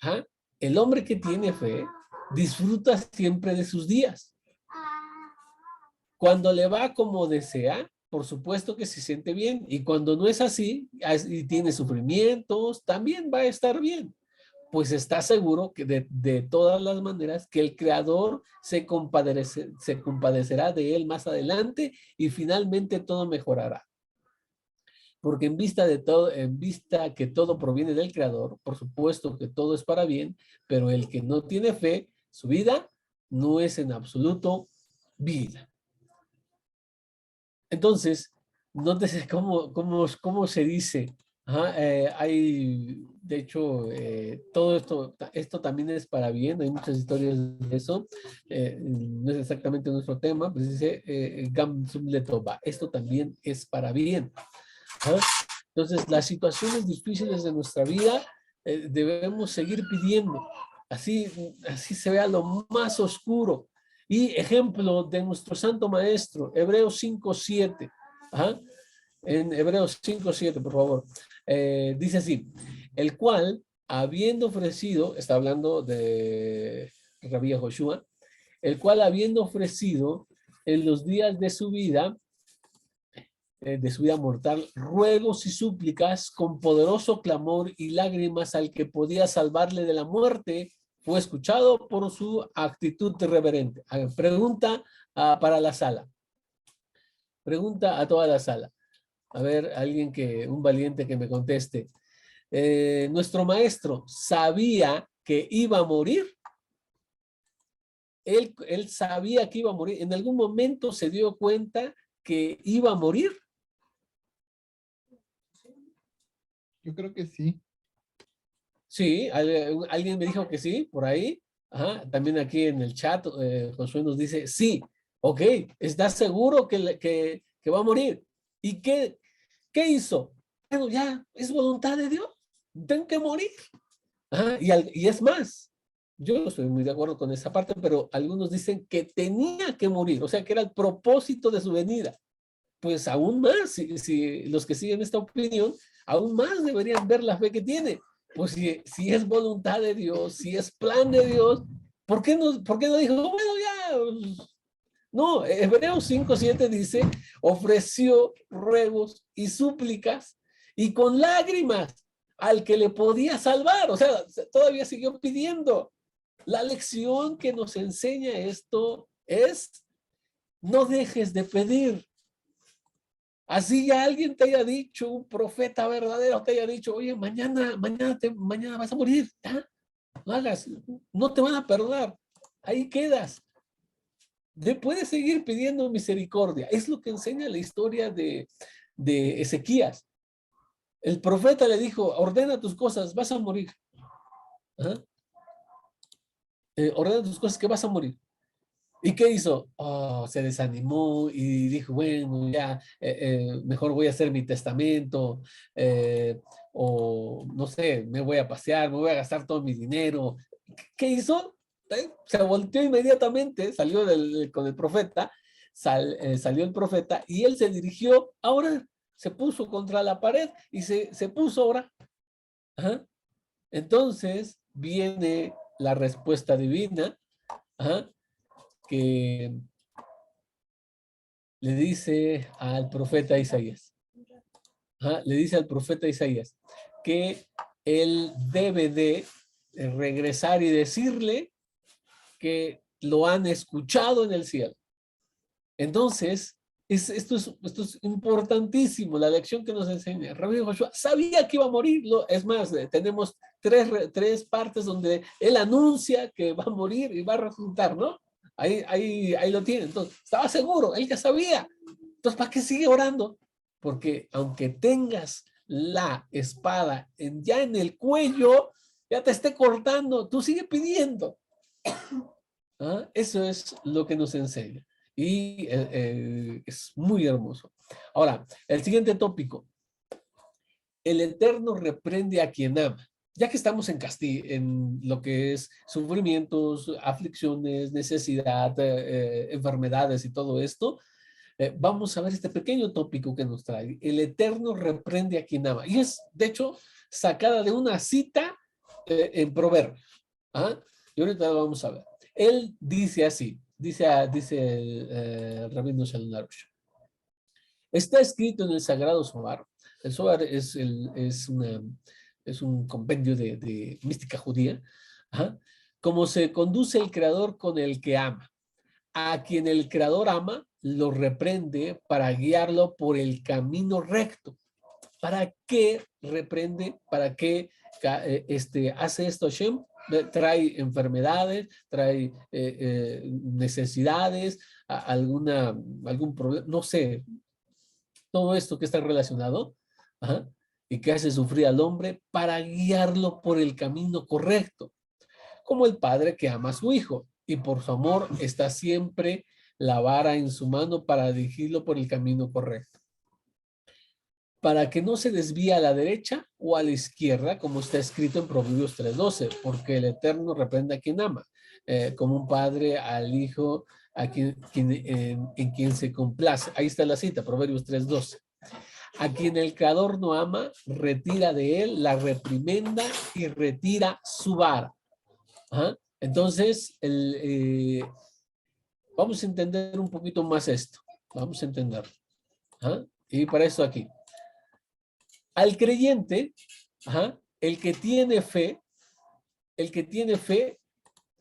¿Ah? El hombre que tiene fe disfruta siempre de sus días. Cuando le va como desea, por supuesto que se siente bien. Y cuando no es así y tiene sufrimientos, también va a estar bien. Pues está seguro que de todas las maneras que el Creador se compadecerá de él más adelante y finalmente todo mejorará. Porque en vista que todo proviene del Creador, por supuesto que todo es para bien, pero el que no tiene fe, su vida no es en absoluto vida. Entonces, nótese cómo se dice. Ajá, de hecho, todo esto también es para bien, hay muchas historias de eso, no es exactamente nuestro tema, pero dice, Gam Sum Letova, esto también es para bien. ¿Ah? Entonces, las situaciones difíciles de nuestra vida debemos seguir pidiendo, así se vea lo más oscuro. Y ejemplo de nuestro santo maestro, Hebreos 5:7. En Hebreos 5:7, por favor. Dice así, el cual, habiendo ofrecido, está hablando de Rabí Joshua, el cual habiendo ofrecido en los días de su vida de su vida mortal, ruegos y súplicas con poderoso clamor y lágrimas al que podía salvarle de la muerte, fue escuchado por su actitud reverente. A ver, pregunta para la sala. Pregunta a toda la sala. A ver, un valiente que me conteste. Nuestro maestro sabía que iba a morir. Él sabía que iba a morir. ¿En algún momento se dio cuenta que iba a morir? Yo creo que sí. Sí, alguien me dijo que sí, por ahí. Ajá, también aquí en el chat, Josué nos dice, sí, ok, ¿estás seguro que va a morir? ¿Y qué hizo? Bueno, ya, es voluntad de Dios, tengo que morir. Ajá, y es más, yo no estoy muy de acuerdo con esa parte, pero algunos dicen que tenía que morir, o sea, que era el propósito de su venida. Pues aún más, si los que siguen esta opinión, aún más deberían ver la fe que tiene. Pues si es voluntad de Dios, si es plan de Dios, ¿por qué no dijo, bueno, ya? No, Hebreos 5:7 dice, ofreció ruegos y súplicas y con lágrimas al que le podía salvar. O sea, todavía siguió pidiendo. La lección que nos enseña esto es, no dejes de pedir. Así ya alguien te haya dicho, un profeta verdadero te haya dicho, oye, mañana vas a morir, ¿ya? No hagas, no te van a perdonar, ahí quedas. Puedes seguir pidiendo misericordia. Es lo que enseña la historia de Ezequías. El profeta le dijo, ordena tus cosas, vas a morir. Ordena tus cosas que vas a morir. ¿Y qué hizo? Oh, se desanimó y dijo, bueno, ya, mejor voy a hacer mi testamento, o no sé, me voy a pasear, me voy a gastar todo mi dinero. ¿Qué hizo? Se volteó inmediatamente, salió con el profeta, salió el profeta y él se dirigió a orar, se puso contra la pared y se puso a orar. Ajá. Entonces viene la respuesta divina, ajá, que le dice al profeta Isaías. Le dice al profeta Isaías que él debe de regresar y decirle que lo han escuchado en el cielo. Entonces, esto es importantísimo, la lección que nos enseña. Rabbi Joshua sabía que iba a morir. Es más, tenemos tres partes donde él anuncia que va a morir y va a resucitar, ¿no? Ahí lo tiene. Entonces, estaba seguro, él ya sabía. Entonces, ¿para qué sigue orando? Porque aunque tengas la espada ya en el cuello, ya te esté cortando, tú sigue pidiendo. Eso es lo que nos enseña. Y es muy hermoso. Ahora, el siguiente tópico. El Eterno reprende a quien ama. Ya que estamos en lo que es sufrimientos, aflicciones, necesidad, enfermedades y todo esto, vamos a ver este pequeño tópico que nos trae. El Eterno reprende a quien ama. Y es, de hecho, sacada de una cita en Proverbios. Y ahorita lo vamos a ver. Él dice así, dice el Rabino Shalom Arush. Está escrito en el Sagrado Zohar. El Zohar es un compendio de mística judía. Como se conduce el Creador con el que ama. A quien el Creador ama, lo reprende para guiarlo por el camino recto. ¿Para qué reprende? ¿Para qué hace esto Hashem? Trae enfermedades, trae necesidades, algún problema, no sé, todo esto que está relacionado, y que hace sufrir al hombre para guiarlo por el camino correcto, como el padre que ama a su hijo, y por su amor está siempre la vara en su mano para dirigirlo por el camino correcto. Para que no se desvíe a la derecha o a la izquierda, como está escrito en Proverbios 3:12, porque el Eterno reprende a quien ama, como un padre al hijo en quien se complace. Ahí está la cita, Proverbios 3:12. A quien el Creador no ama, retira de él la reprimenda y retira su vara. Entonces, vamos a entender un poquito más esto. Vamos a entenderlo. Y para eso aquí. Al creyente, ajá, el que tiene fe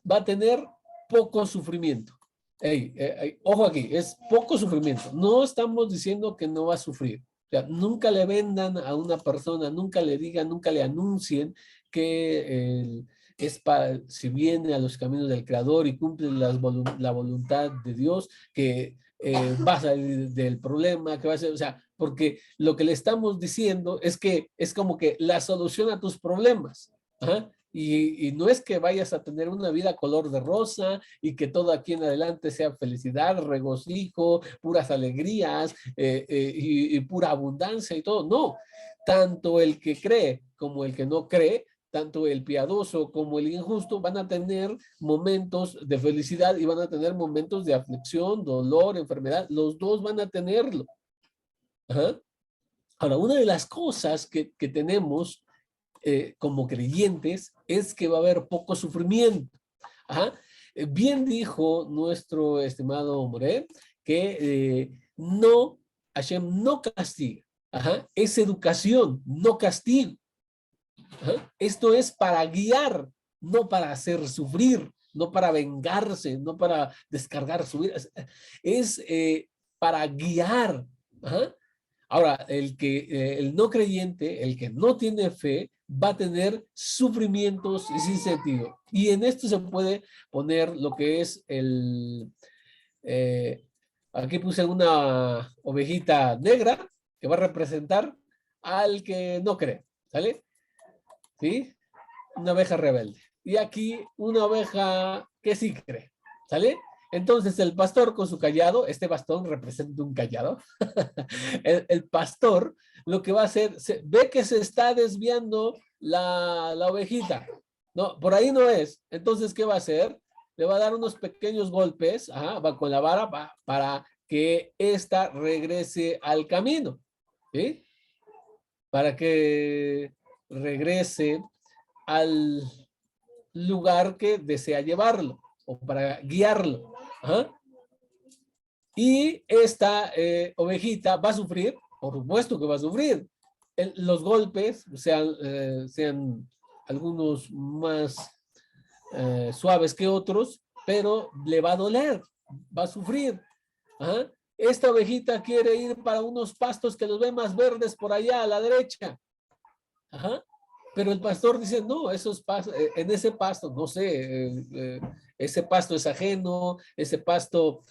va a tener poco sufrimiento. Ojo aquí, es poco sufrimiento. No estamos diciendo que no va a sufrir. O sea, nunca le vendan a una persona, nunca le digan, nunca le anuncien que si viene a los caminos del Creador y cumple la voluntad de Dios, que va a salir del problema, que va a ser, o sea, porque lo que le estamos diciendo es que es como que la solución a tus problemas. ¿Ah? Y no es que vayas a tener una vida color de rosa y que todo aquí en adelante sea felicidad, regocijo, puras alegrías y pura abundancia y todo. No, tanto el que cree como el que no cree, tanto el piadoso como el injusto van a tener momentos de felicidad y van a tener momentos de aflicción, dolor, enfermedad. Los dos van a tenerlo. Ajá. Ahora, una de las cosas que tenemos como creyentes es que va a haber poco sufrimiento. Ajá. Bien dijo nuestro estimado Moré que no, Hashem no castiga. Ajá. Es educación, no castigo. Ajá. Esto es para guiar, no para hacer sufrir, no para vengarse, no para descargar su vida. Es para guiar. Ajá. Ahora, el no creyente, el que no tiene fe, va a tener sufrimientos sin sentido. Y en esto se puede poner lo que es aquí puse una ovejita negra que va a representar al que no cree, ¿sale? ¿Sí? Una oveja rebelde. Y aquí una oveja que sí cree, ¿sale? Entonces el pastor con su callado, este bastón representa un callado, el pastor lo que va a hacer, ve que se está desviando la ovejita, no, por ahí no es, entonces ¿qué va a hacer? Le va a dar unos pequeños golpes, va con la vara para que ésta regrese al camino, ¿sí? Para que regrese al lugar que desea llevarlo o para guiarlo. ¿Ah? Y esta ovejita va a sufrir, por supuesto que va a sufrir. Los golpes, sean algunos más suaves que otros, pero le va a doler, va a sufrir. ¿Ah? Esta ovejita quiere ir para unos pastos que los ve más verdes por allá a la derecha. Ajá. Pero el pastor dice, no, en ese pasto, no sé, ese pasto es ajeno, ese pasto,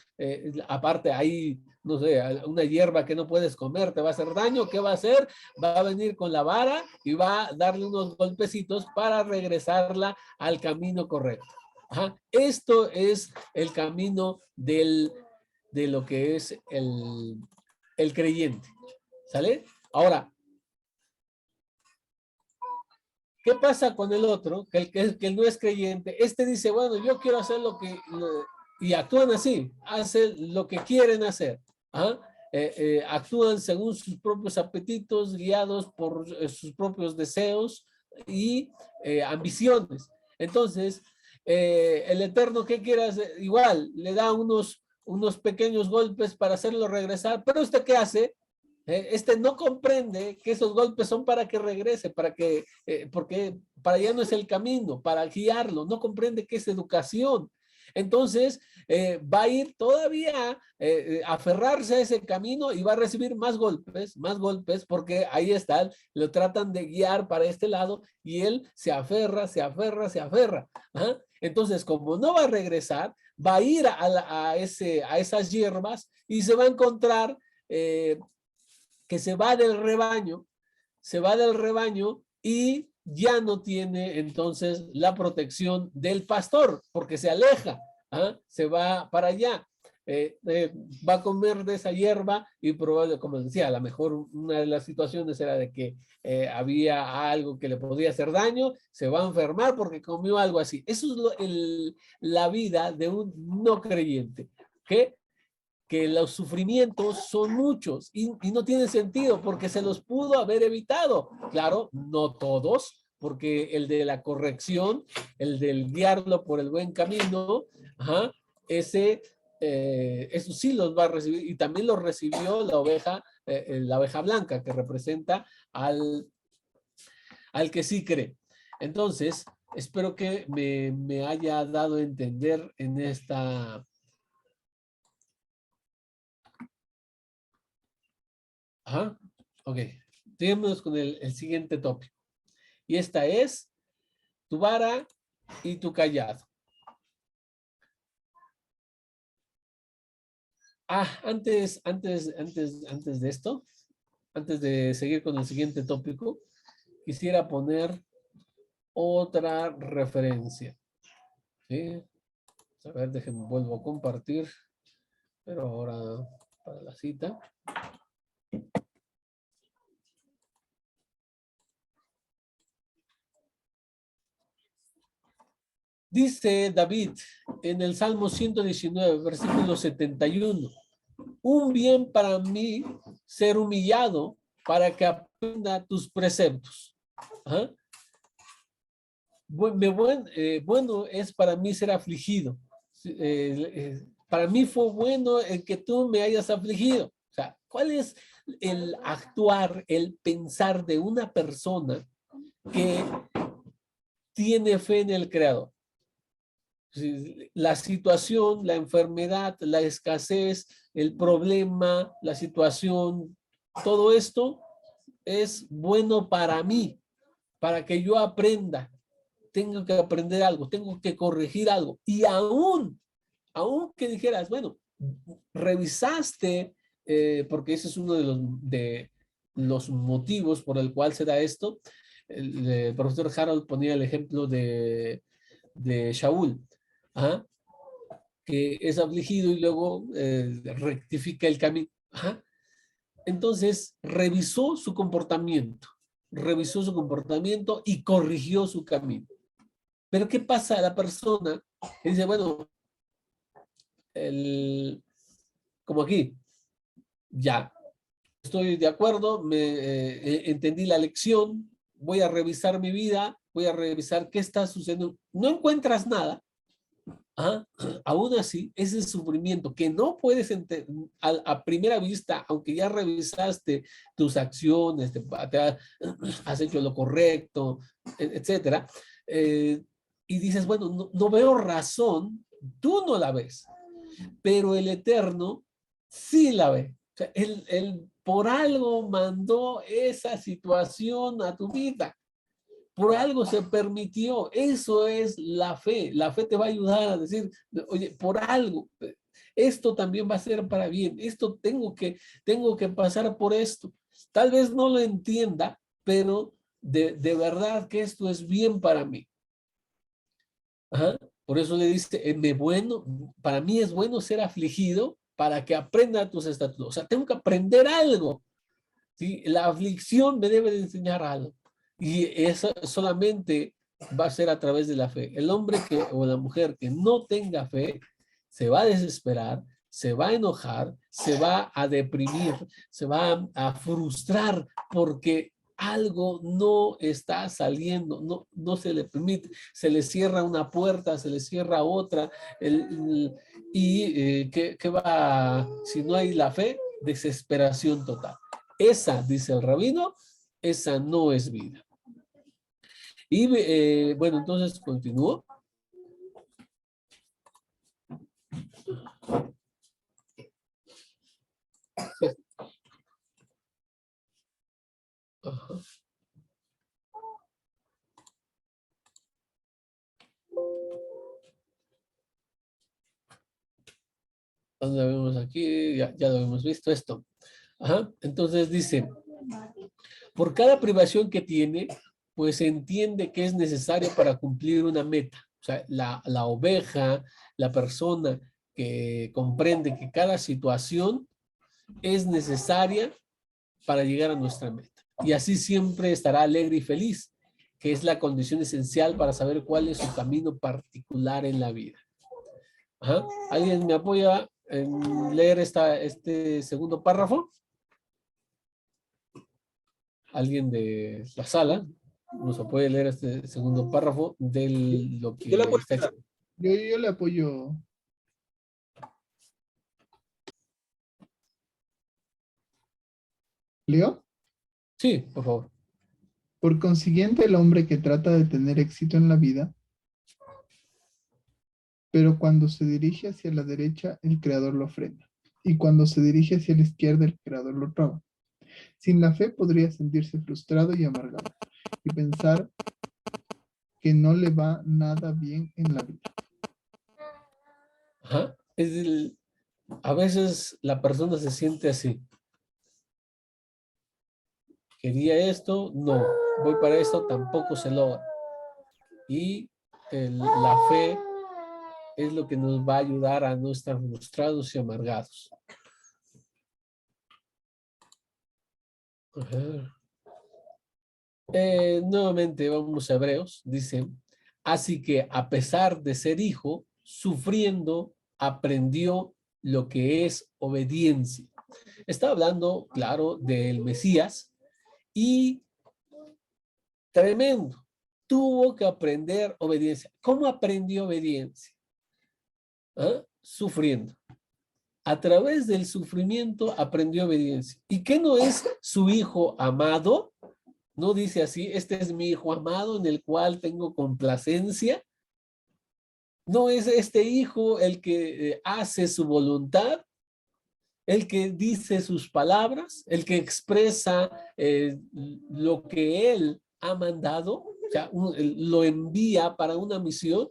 aparte ahí, no sé, una hierba que no puedes comer, te va a hacer daño, ¿qué va a hacer? Va a venir con la vara y va a darle unos golpecitos para regresarla al camino correcto. Ajá. Esto es el camino de lo que es el creyente, ¿sale? Ahora, ¿qué pasa con el otro? Que el no es creyente. Este dice, bueno, yo quiero hacer y actúan así, hacen lo que quieren hacer. ¿Ah? Actúan según sus propios apetitos, guiados por sus propios deseos y ambiciones. Entonces, el Eterno, ¿qué quiere hacer? Igual, le da unos pequeños golpes para hacerlo regresar, pero ¿usted qué hace? Este no comprende que esos golpes son para que regrese, porque para allá no es el camino, para guiarlo, no comprende que es educación. Entonces, va a ir todavía a aferrarse a ese camino y va a recibir más golpes, porque ahí está, lo tratan de guiar para este lado y él se aferra. ¿Ah? Entonces, como no va a regresar, va a ir a esas hierbas y se va a encontrar que se va del rebaño y ya no tiene entonces la protección del pastor, porque se aleja, se va para allá, va a comer de esa hierba y probablemente, como decía, a lo mejor una de las situaciones era de que había algo que le podía hacer daño, se va a enfermar porque comió algo así. Eso es la vida de un no creyente, que los sufrimientos son muchos y no tiene sentido porque se los pudo haber evitado. Claro, no todos, porque el de la corrección, el del guiarlo por el buen camino, eso sí los va a recibir y también lo recibió la oveja la oveja blanca, que representa al que sí cree. Entonces, espero que me haya dado a entender en esta... Ajá, ok. Seguimos con el siguiente tópico. Y esta es tu vara y tu callado. Antes de esto, antes de seguir con el siguiente tópico, quisiera poner otra referencia. ¿Sí? A ver, déjenme, vuelvo a compartir, pero ahora para la cita. Dice David en el Salmo 119, versículo 71, un bien para mí ser humillado para que aprenda tus preceptos. ¿Ah? Bueno es para mí ser afligido. Para mí fue bueno el que tú me hayas afligido. O sea, ¿cuál es el actuar, el pensar de una persona que tiene fe en el Creador? La situación, la enfermedad, la escasez, el problema, la situación, todo esto es bueno para mí, para que yo aprenda. Tengo que aprender algo, tengo que corregir algo. Y aún que dijeras, bueno, revisaste, porque ese es uno de los motivos por el cual se da esto. El profesor Harold ponía el ejemplo de Shaul, ¿ah? Que es afligido y luego rectifica el camino. ¿Ah? Entonces, revisó su comportamiento y corrigió su camino. Pero ¿qué pasa a la persona que dice, bueno, como aquí, ya, estoy de acuerdo, entendí la lección, voy a revisar mi vida, voy a revisar qué está sucediendo. No encuentras nada. ¿Ah? Aún así, ese sufrimiento que no puedes a primera vista, aunque ya revisaste tus acciones, has hecho lo correcto, etcétera, y dices, bueno, no veo razón, tú no la ves, pero el Eterno sí la ve. O sea, él por algo mandó esa situación a tu vida. Por algo se permitió. Eso es la fe. La fe te va a ayudar a decir, oye, por algo, esto también va a ser para bien. Esto tengo que pasar por esto. Tal vez no lo entienda, pero de verdad que esto es bien para mí. Ajá. Por eso le dice, para mí es bueno ser afligido para que aprenda tus estatutos. O sea, tengo que aprender algo. ¿Sí? La aflicción me debe de enseñar algo. Y eso solamente va a ser a través de la fe. El hombre o la mujer que no tenga fe se va a desesperar, se va a enojar, se va a deprimir, se va a frustrar porque algo no está saliendo, no se le permite, se le cierra una puerta, se le cierra otra, ¿qué va? Si no hay la fe, desesperación total. Esa, dice el rabino, esa no es vida. Y bueno, entonces continúo. Ajá. ¿Dónde lo vemos aquí? Ya lo hemos visto esto. Ajá. Entonces dice, por cada privación que tiene, pues entiende que es necesario para cumplir una meta. O sea, la oveja, la persona que comprende que cada situación es necesaria para llegar a nuestra meta. Y así siempre estará alegre y feliz, que es la condición esencial para saber cuál es su camino particular en la vida. Ajá. ¿Alguien me apoya en leer este segundo párrafo? ¿Alguien de la sala nos puede leer este segundo párrafo de lo que está hecho? Yo le apoyo. ¿Leo? Sí, por favor. Por consiguiente, el hombre que trata de tener éxito en la vida, pero cuando se dirige hacia la derecha, el Creador lo frena. Y cuando se dirige hacia la izquierda, el Creador lo traba. Sin la fe podría sentirse frustrado y amargado y pensar que no le va nada bien en la vida. Ajá. A veces la persona se siente así. Quería esto, no. Voy para esto, tampoco se logra. Y la fe es lo que nos va a ayudar a no estar frustrados y amargados. Ajá. Nuevamente vamos a Hebreos, dice, así que a pesar de ser hijo, sufriendo, aprendió lo que es obediencia. Está hablando, claro, del Mesías y tremendo, tuvo que aprender obediencia. ¿Cómo aprendió obediencia? ¿Ah? Sufriendo. A través del sufrimiento aprendió obediencia. ¿Y qué no es su hijo amado? No dice así, este es mi hijo amado en el cual tengo complacencia. No es este hijo el que hace su voluntad, el que dice sus palabras, el que expresa lo que él ha mandado, o sea, lo envía para una misión.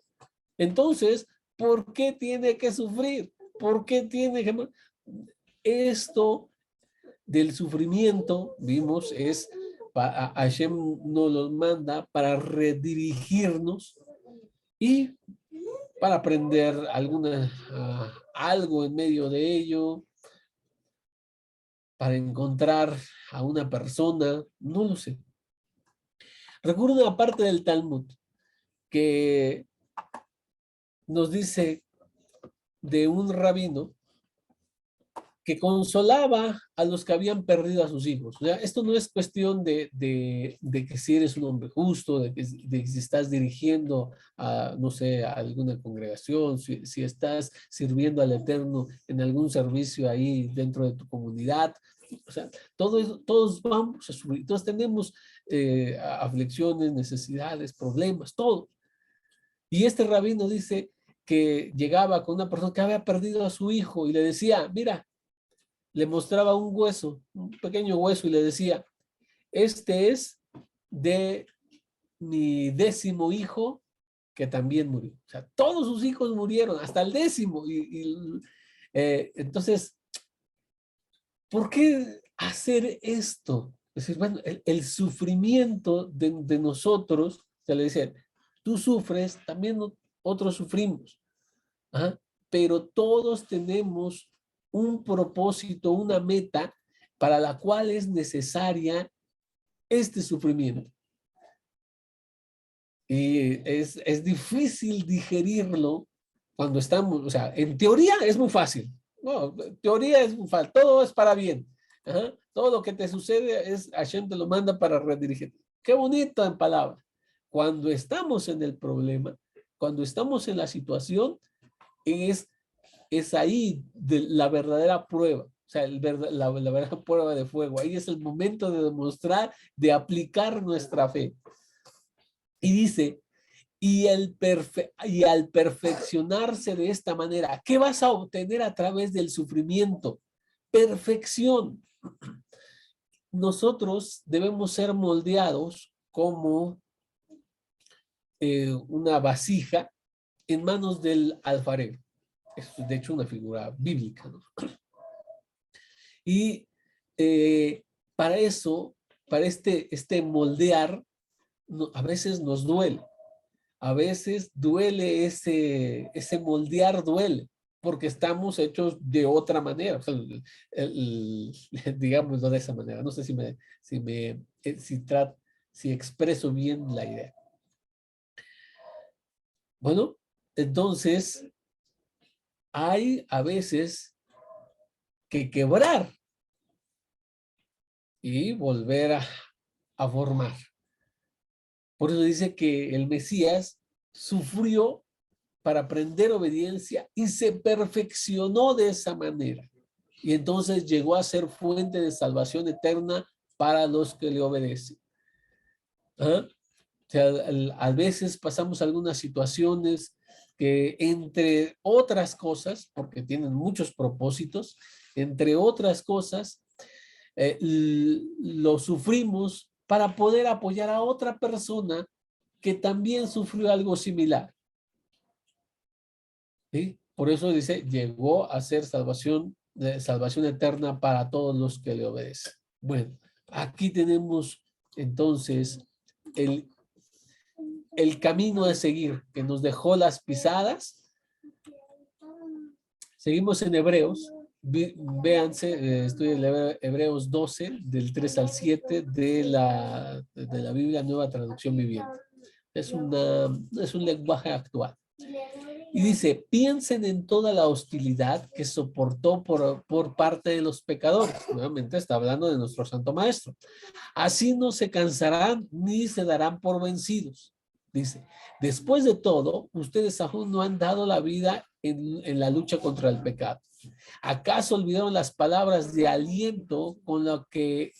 Entonces, ¿por qué tiene que sufrir? ¿Por qué tiene que... Esto del sufrimiento, vimos, es Hashem nos lo manda para redirigirnos y para aprender algo en medio de ello, para encontrar a una persona, no lo sé. Recuerdo una parte del Talmud que nos dice de un rabino que consolaba a los que habían perdido a sus hijos. O sea, esto no es cuestión de que si eres un hombre justo, de que si estás dirigiendo a, no sé, a alguna congregación, si estás sirviendo al Eterno en algún servicio ahí dentro de tu comunidad. O sea, todos vamos a sufrir, todos tenemos aflicciones, necesidades, problemas, todo. Y este rabino dice que llegaba con una persona que había perdido a su hijo y le decía, mira, le mostraba un hueso, un pequeño hueso y le decía, este es de mi 10º hijo que también murió. O sea, todos sus hijos murieron, hasta el 10º. Entonces, ¿por qué hacer esto? Es decir, bueno, el sufrimiento de nosotros, se le dice, tú sufres, también otros sufrimos. ¿Ah? Pero todos tenemos un propósito, una meta para la cual es necesaria este sufrimiento. Y es difícil digerirlo cuando estamos, o sea, en teoría es muy fácil. No, teoría es muy fácil, todo es para bien. Ajá. Todo lo que te sucede es Hashem te lo manda para redirigir. Qué bonito en palabras. Cuando estamos en el problema, cuando estamos en la situación, es ahí la verdadera prueba, o sea, la verdadera prueba de fuego. Ahí es el momento de demostrar, de aplicar nuestra fe. Y dice, y al perfeccionarse de esta manera, ¿qué vas a obtener a través del sufrimiento? Perfección. Nosotros debemos ser moldeados como una vasija en manos del alfarero. Es de hecho una figura bíblica, ¿no? Y para eso, para este moldear, a veces nos duele. A veces duele ese moldear, duele, porque estamos hechos de otra manera. O sea, digámoslo de esa manera. No sé si expreso bien la idea. Bueno, entonces hay a veces que quebrar y volver a formar. Por eso dice que el Mesías sufrió para aprender obediencia y se perfeccionó de esa manera. Y entonces llegó a ser fuente de salvación eterna para los que le obedecen. ¿Ah? O sea, a veces pasamos algunas situaciones que, entre otras cosas, porque tienen muchos propósitos, entre otras cosas, lo sufrimos para poder apoyar a otra persona que también sufrió algo similar. ¿Sí? Por eso dice, llegó a ser salvación eterna para todos los que le obedecen. Bueno, aquí tenemos entonces el camino de seguir que nos dejó las pisadas. Seguimos en Hebreos. Véanse, estoy en Hebreos 12, del 3 al 7 de la Biblia Nueva Traducción Viviente. Es un lenguaje actual. Y dice, piensen en toda la hostilidad que soportó por parte de los pecadores. Nuevamente está hablando de nuestro Santo Maestro. Así no se cansarán ni se darán por vencidos. Dice, después de todo, ustedes aún no han dado la vida en la lucha contra el pecado. ¿Acaso olvidaron las palabras de aliento con lo que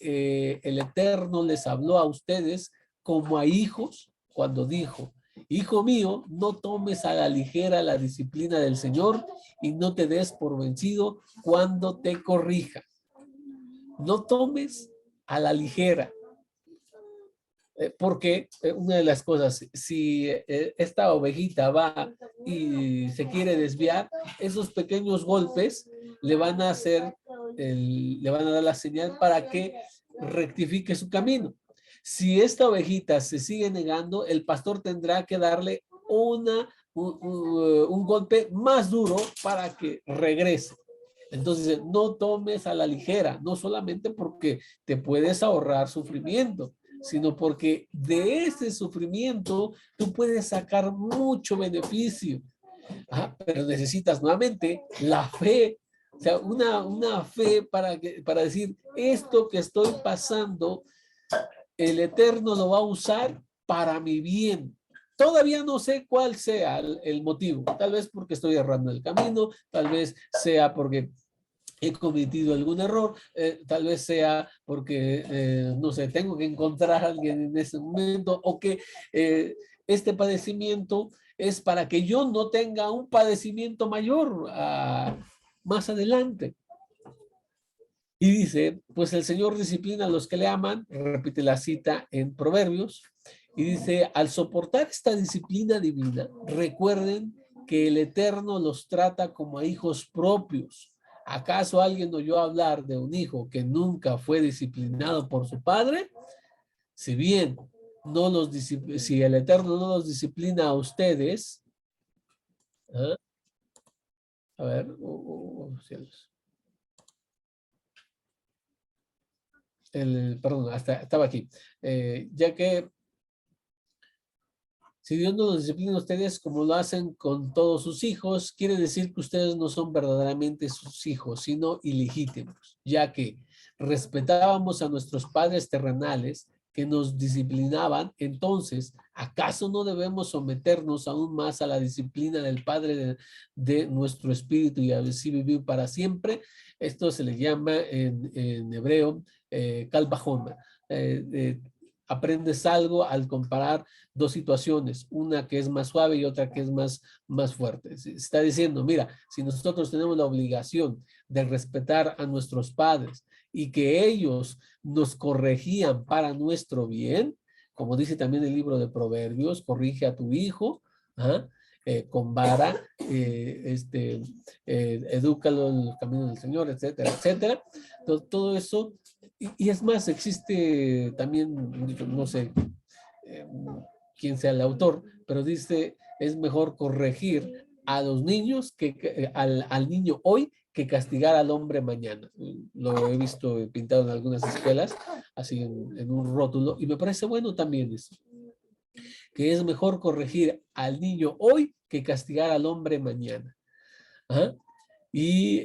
el Eterno les habló a ustedes como a hijos cuando dijo, hijo mío, no tomes a la ligera la disciplina del Señor y no te des por vencido cuando te corrija? No tomes a la ligera. Porque una de las cosas, si esta ovejita va y se quiere desviar, esos pequeños golpes le van a hacer, le van a dar la señal para que rectifique su camino. Si esta ovejita se sigue negando, el pastor tendrá que darle un golpe más duro para que regrese. Entonces, no tomes a la ligera, no solamente porque te puedes ahorrar sufrimiento, sino porque de ese sufrimiento tú puedes sacar mucho beneficio. Pero necesitas nuevamente la fe, o sea, una fe para decir, esto que estoy pasando, el Eterno lo va a usar para mi bien. Todavía no sé cuál sea el motivo, tal vez porque estoy errando el camino, tal vez sea porque he cometido algún error, tal vez sea porque, no sé, tengo que encontrar a alguien en ese momento, o que este padecimiento es para que yo no tenga un padecimiento mayor más adelante. Y dice, pues el Señor disciplina a los que le aman, repite la cita en Proverbios, y dice, al soportar esta disciplina divina, recuerden que el Eterno los trata como a hijos propios. ¿Acaso alguien oyó hablar de un hijo que nunca fue disciplinado por su padre? Si bien si el Eterno no los disciplina a ustedes, ¿eh? A ver, cielos. Perdón, estaba aquí. Ya que si Dios no los disciplina a ustedes como lo hacen con todos sus hijos, quiere decir que ustedes no son verdaderamente sus hijos, sino ilegítimos, ya que respetábamos a nuestros padres terrenales que nos disciplinaban. Entonces, ¿acaso no debemos someternos aún más a la disciplina del Padre de nuestro espíritu y así vivir para siempre? Esto se le llama en hebreo Kal Vachomer. Aprendes algo al comparar dos situaciones, una que es más suave y otra que es más fuerte. Se está diciendo, mira, si nosotros tenemos la obligación de respetar a nuestros padres y que ellos nos corregían para nuestro bien, como dice también el libro de Proverbios, corrige a tu hijo, con vara, edúcalo en los caminos del Señor, etcétera, etcétera. Todo eso, y es más, existe también, no sé quién sea el autor, pero dice, es mejor corregir a los niños al niño hoy que castigar al hombre mañana. Lo he visto pintado en algunas escuelas, así en un rótulo, y me parece bueno también eso, que es mejor corregir al niño hoy que castigar al hombre mañana. ¿Ah? Y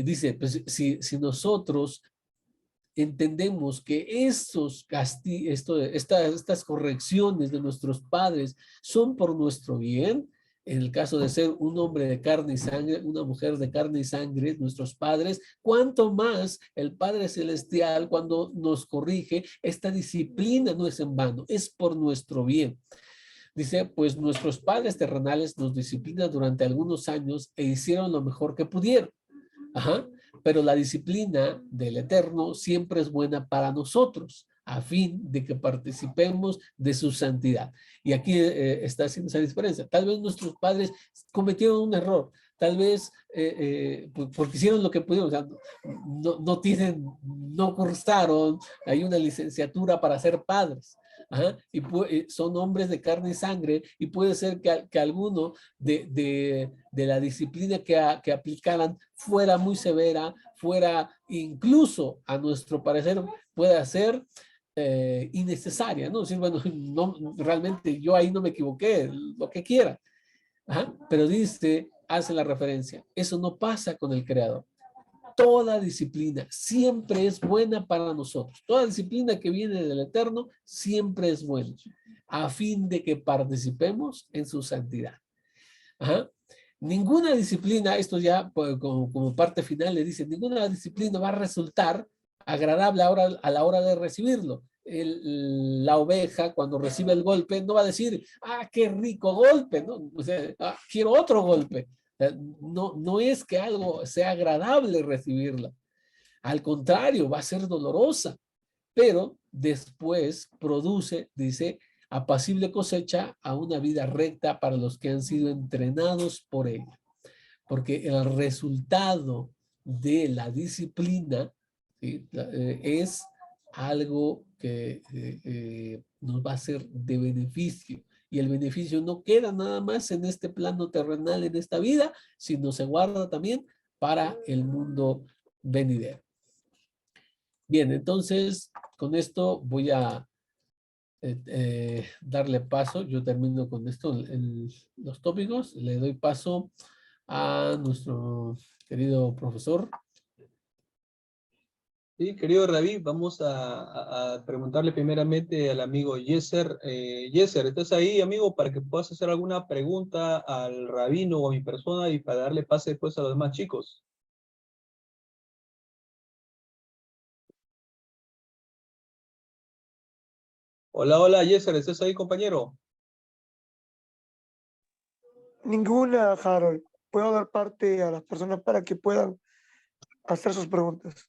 dice, pues si nosotros entendemos que estas correcciones de nuestros padres son por nuestro bien, En el caso de ser un hombre de carne y sangre, una mujer de carne y sangre, nuestros padres, cuanto más el Padre Celestial cuando nos corrige, esta disciplina no es en vano, es por nuestro bien. Dice, pues nuestros padres terrenales nos disciplinan durante algunos años e hicieron lo mejor que pudieron. Ajá. Pero la disciplina del Eterno siempre es buena para nosotros, a fin de que participemos de su santidad. Y aquí está haciendo esa diferencia. Tal vez nuestros padres cometieron un error, tal vez porque hicieron lo que pudieron, o sea, no cursaron, hay una licenciatura para ser padres. Ajá, y son hombres de carne y sangre, y puede ser que alguno de la disciplina que aplicaran fuera muy severa, fuera incluso a nuestro parecer pueda ser innecesaria, ¿no? Decir, bueno, no, realmente yo ahí no me equivoqué, lo que quiera. Ajá, pero dice, hace la referencia, eso no pasa con el Creador. Toda disciplina siempre es buena para nosotros. Toda disciplina que viene del Eterno siempre es buena, a fin de que participemos en su santidad. Ajá. Ninguna disciplina, esto ya como parte final le dice, ninguna disciplina va a resultar agradable a la hora de recibirlo. La oveja cuando recibe el golpe no va a decir, ah, qué rico golpe, ¿no? O sea, ah, quiero otro golpe. No es que algo sea agradable recibirla. Al contrario, va a ser dolorosa, pero después produce, dice, apacible cosecha a una vida recta para los que han sido entrenados por ella. Porque el resultado de la disciplina, ¿sí? Es algo que nos va a ser de beneficio. Y el beneficio no queda nada más en este plano terrenal, en esta vida, sino se guarda también para el mundo venidero. Bien, entonces con esto voy a darle paso. Yo termino con esto, los tópicos. Le doy paso a nuestro querido profesor. Sí, querido Rabí, vamos a preguntarle primeramente al amigo Yeser. Yeser, ¿estás ahí, amigo, para que puedas hacer alguna pregunta al rabino o a mi persona y para darle pase después a los demás chicos? Hola, hola, Yeser, ¿estás ahí, compañero? Ninguna, Harold. Puedo dar parte a las personas para que puedan hacer sus preguntas.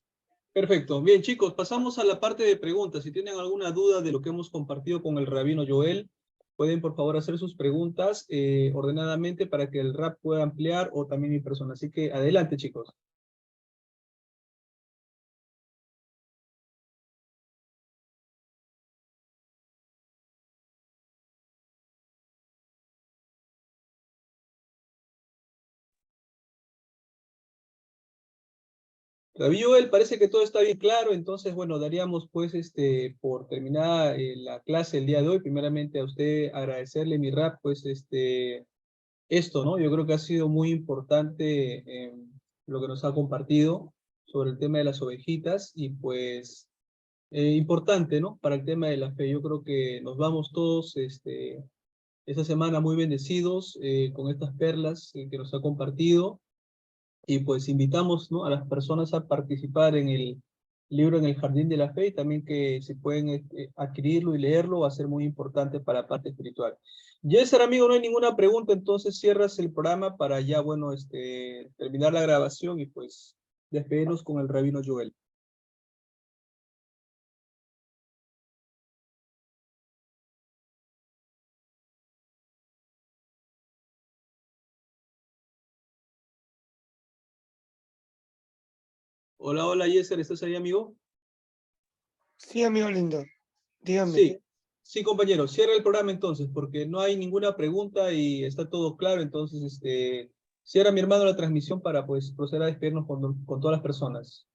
Perfecto. Bien, chicos, pasamos a la parte de preguntas. Si tienen alguna duda de lo que hemos compartido con el rabino Joel, pueden por favor hacer sus preguntas ordenadamente para que el rap pueda ampliar o también mi persona. Así que adelante, chicos. Rabí Joel, parece que todo está bien claro, entonces, bueno, daríamos pues por terminada la clase el día de hoy. Primeramente a usted agradecerle mi rap, pues esto, ¿no? Yo creo que ha sido muy importante lo que nos ha compartido sobre el tema de las ovejitas y pues importante, ¿no? Para el tema de la fe. Yo creo que nos vamos todos esta semana muy bendecidos con estas perlas que nos ha compartido y pues invitamos, ¿no? A las personas a participar en el libro En el Jardín de la Fe y también que si pueden adquirirlo y leerlo va a ser muy importante para la parte espiritual. Yeser, amigo, no hay ninguna pregunta, entonces cierras el programa para ya, bueno, terminar la grabación y pues despedirnos con el rabino Joel. Hola, hola, Yeser, ¿estás ahí, amigo? Sí, amigo lindo. Dígame. Sí, sí, compañero, cierra el programa entonces, porque no hay ninguna pregunta y está todo claro, entonces, cierra mi hermano la transmisión para, pues, proceder a despedirnos con todas las personas.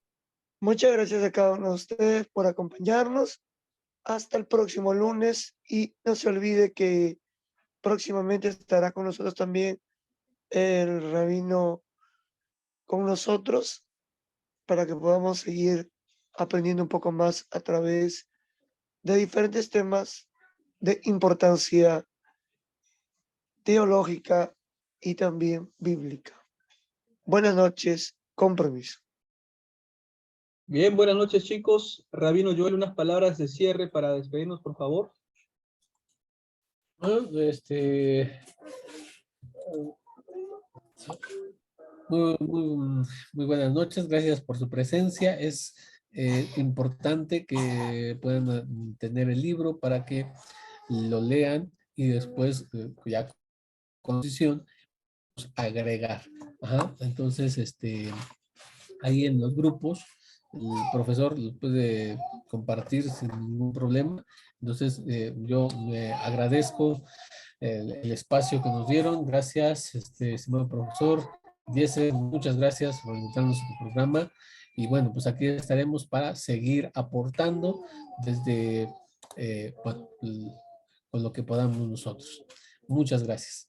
Muchas gracias a cada uno de ustedes por acompañarnos. Hasta el próximo lunes y no se olvide que próximamente estará con nosotros también el rabino con nosotros para que podamos seguir aprendiendo un poco más a través de diferentes temas de importancia teológica y también bíblica. Buenas noches, compromiso. Bien, buenas noches, chicos. Rabino Joel, unas palabras de cierre para despedirnos, por favor. Bueno, muy buenas noches, gracias por su presencia. Es importante que puedan tener el libro para que lo lean y después, ya con decisión, agregar. Ajá. Entonces, ahí en los grupos, el profesor lo puede compartir sin ningún problema. Entonces, yo me agradezco el espacio que nos dieron. Gracias, estimado profesor. Diese, muchas gracias por invitarnos a tu programa. Y bueno, pues aquí estaremos para seguir aportando desde bueno, con lo que podamos nosotros. Muchas gracias.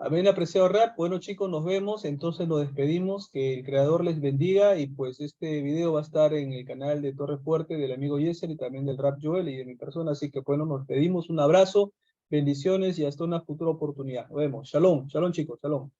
Amén, apreciado Rap. Bueno, chicos, nos vemos. Entonces nos despedimos. Que el creador les bendiga. Y pues este video va a estar en el canal de Torre Fuerte del amigo Yeser y también del Rap Joel y de mi persona. Así que bueno, nos despedimos. Un abrazo, bendiciones y hasta una futura oportunidad. Nos vemos. Shalom, shalom chicos, shalom.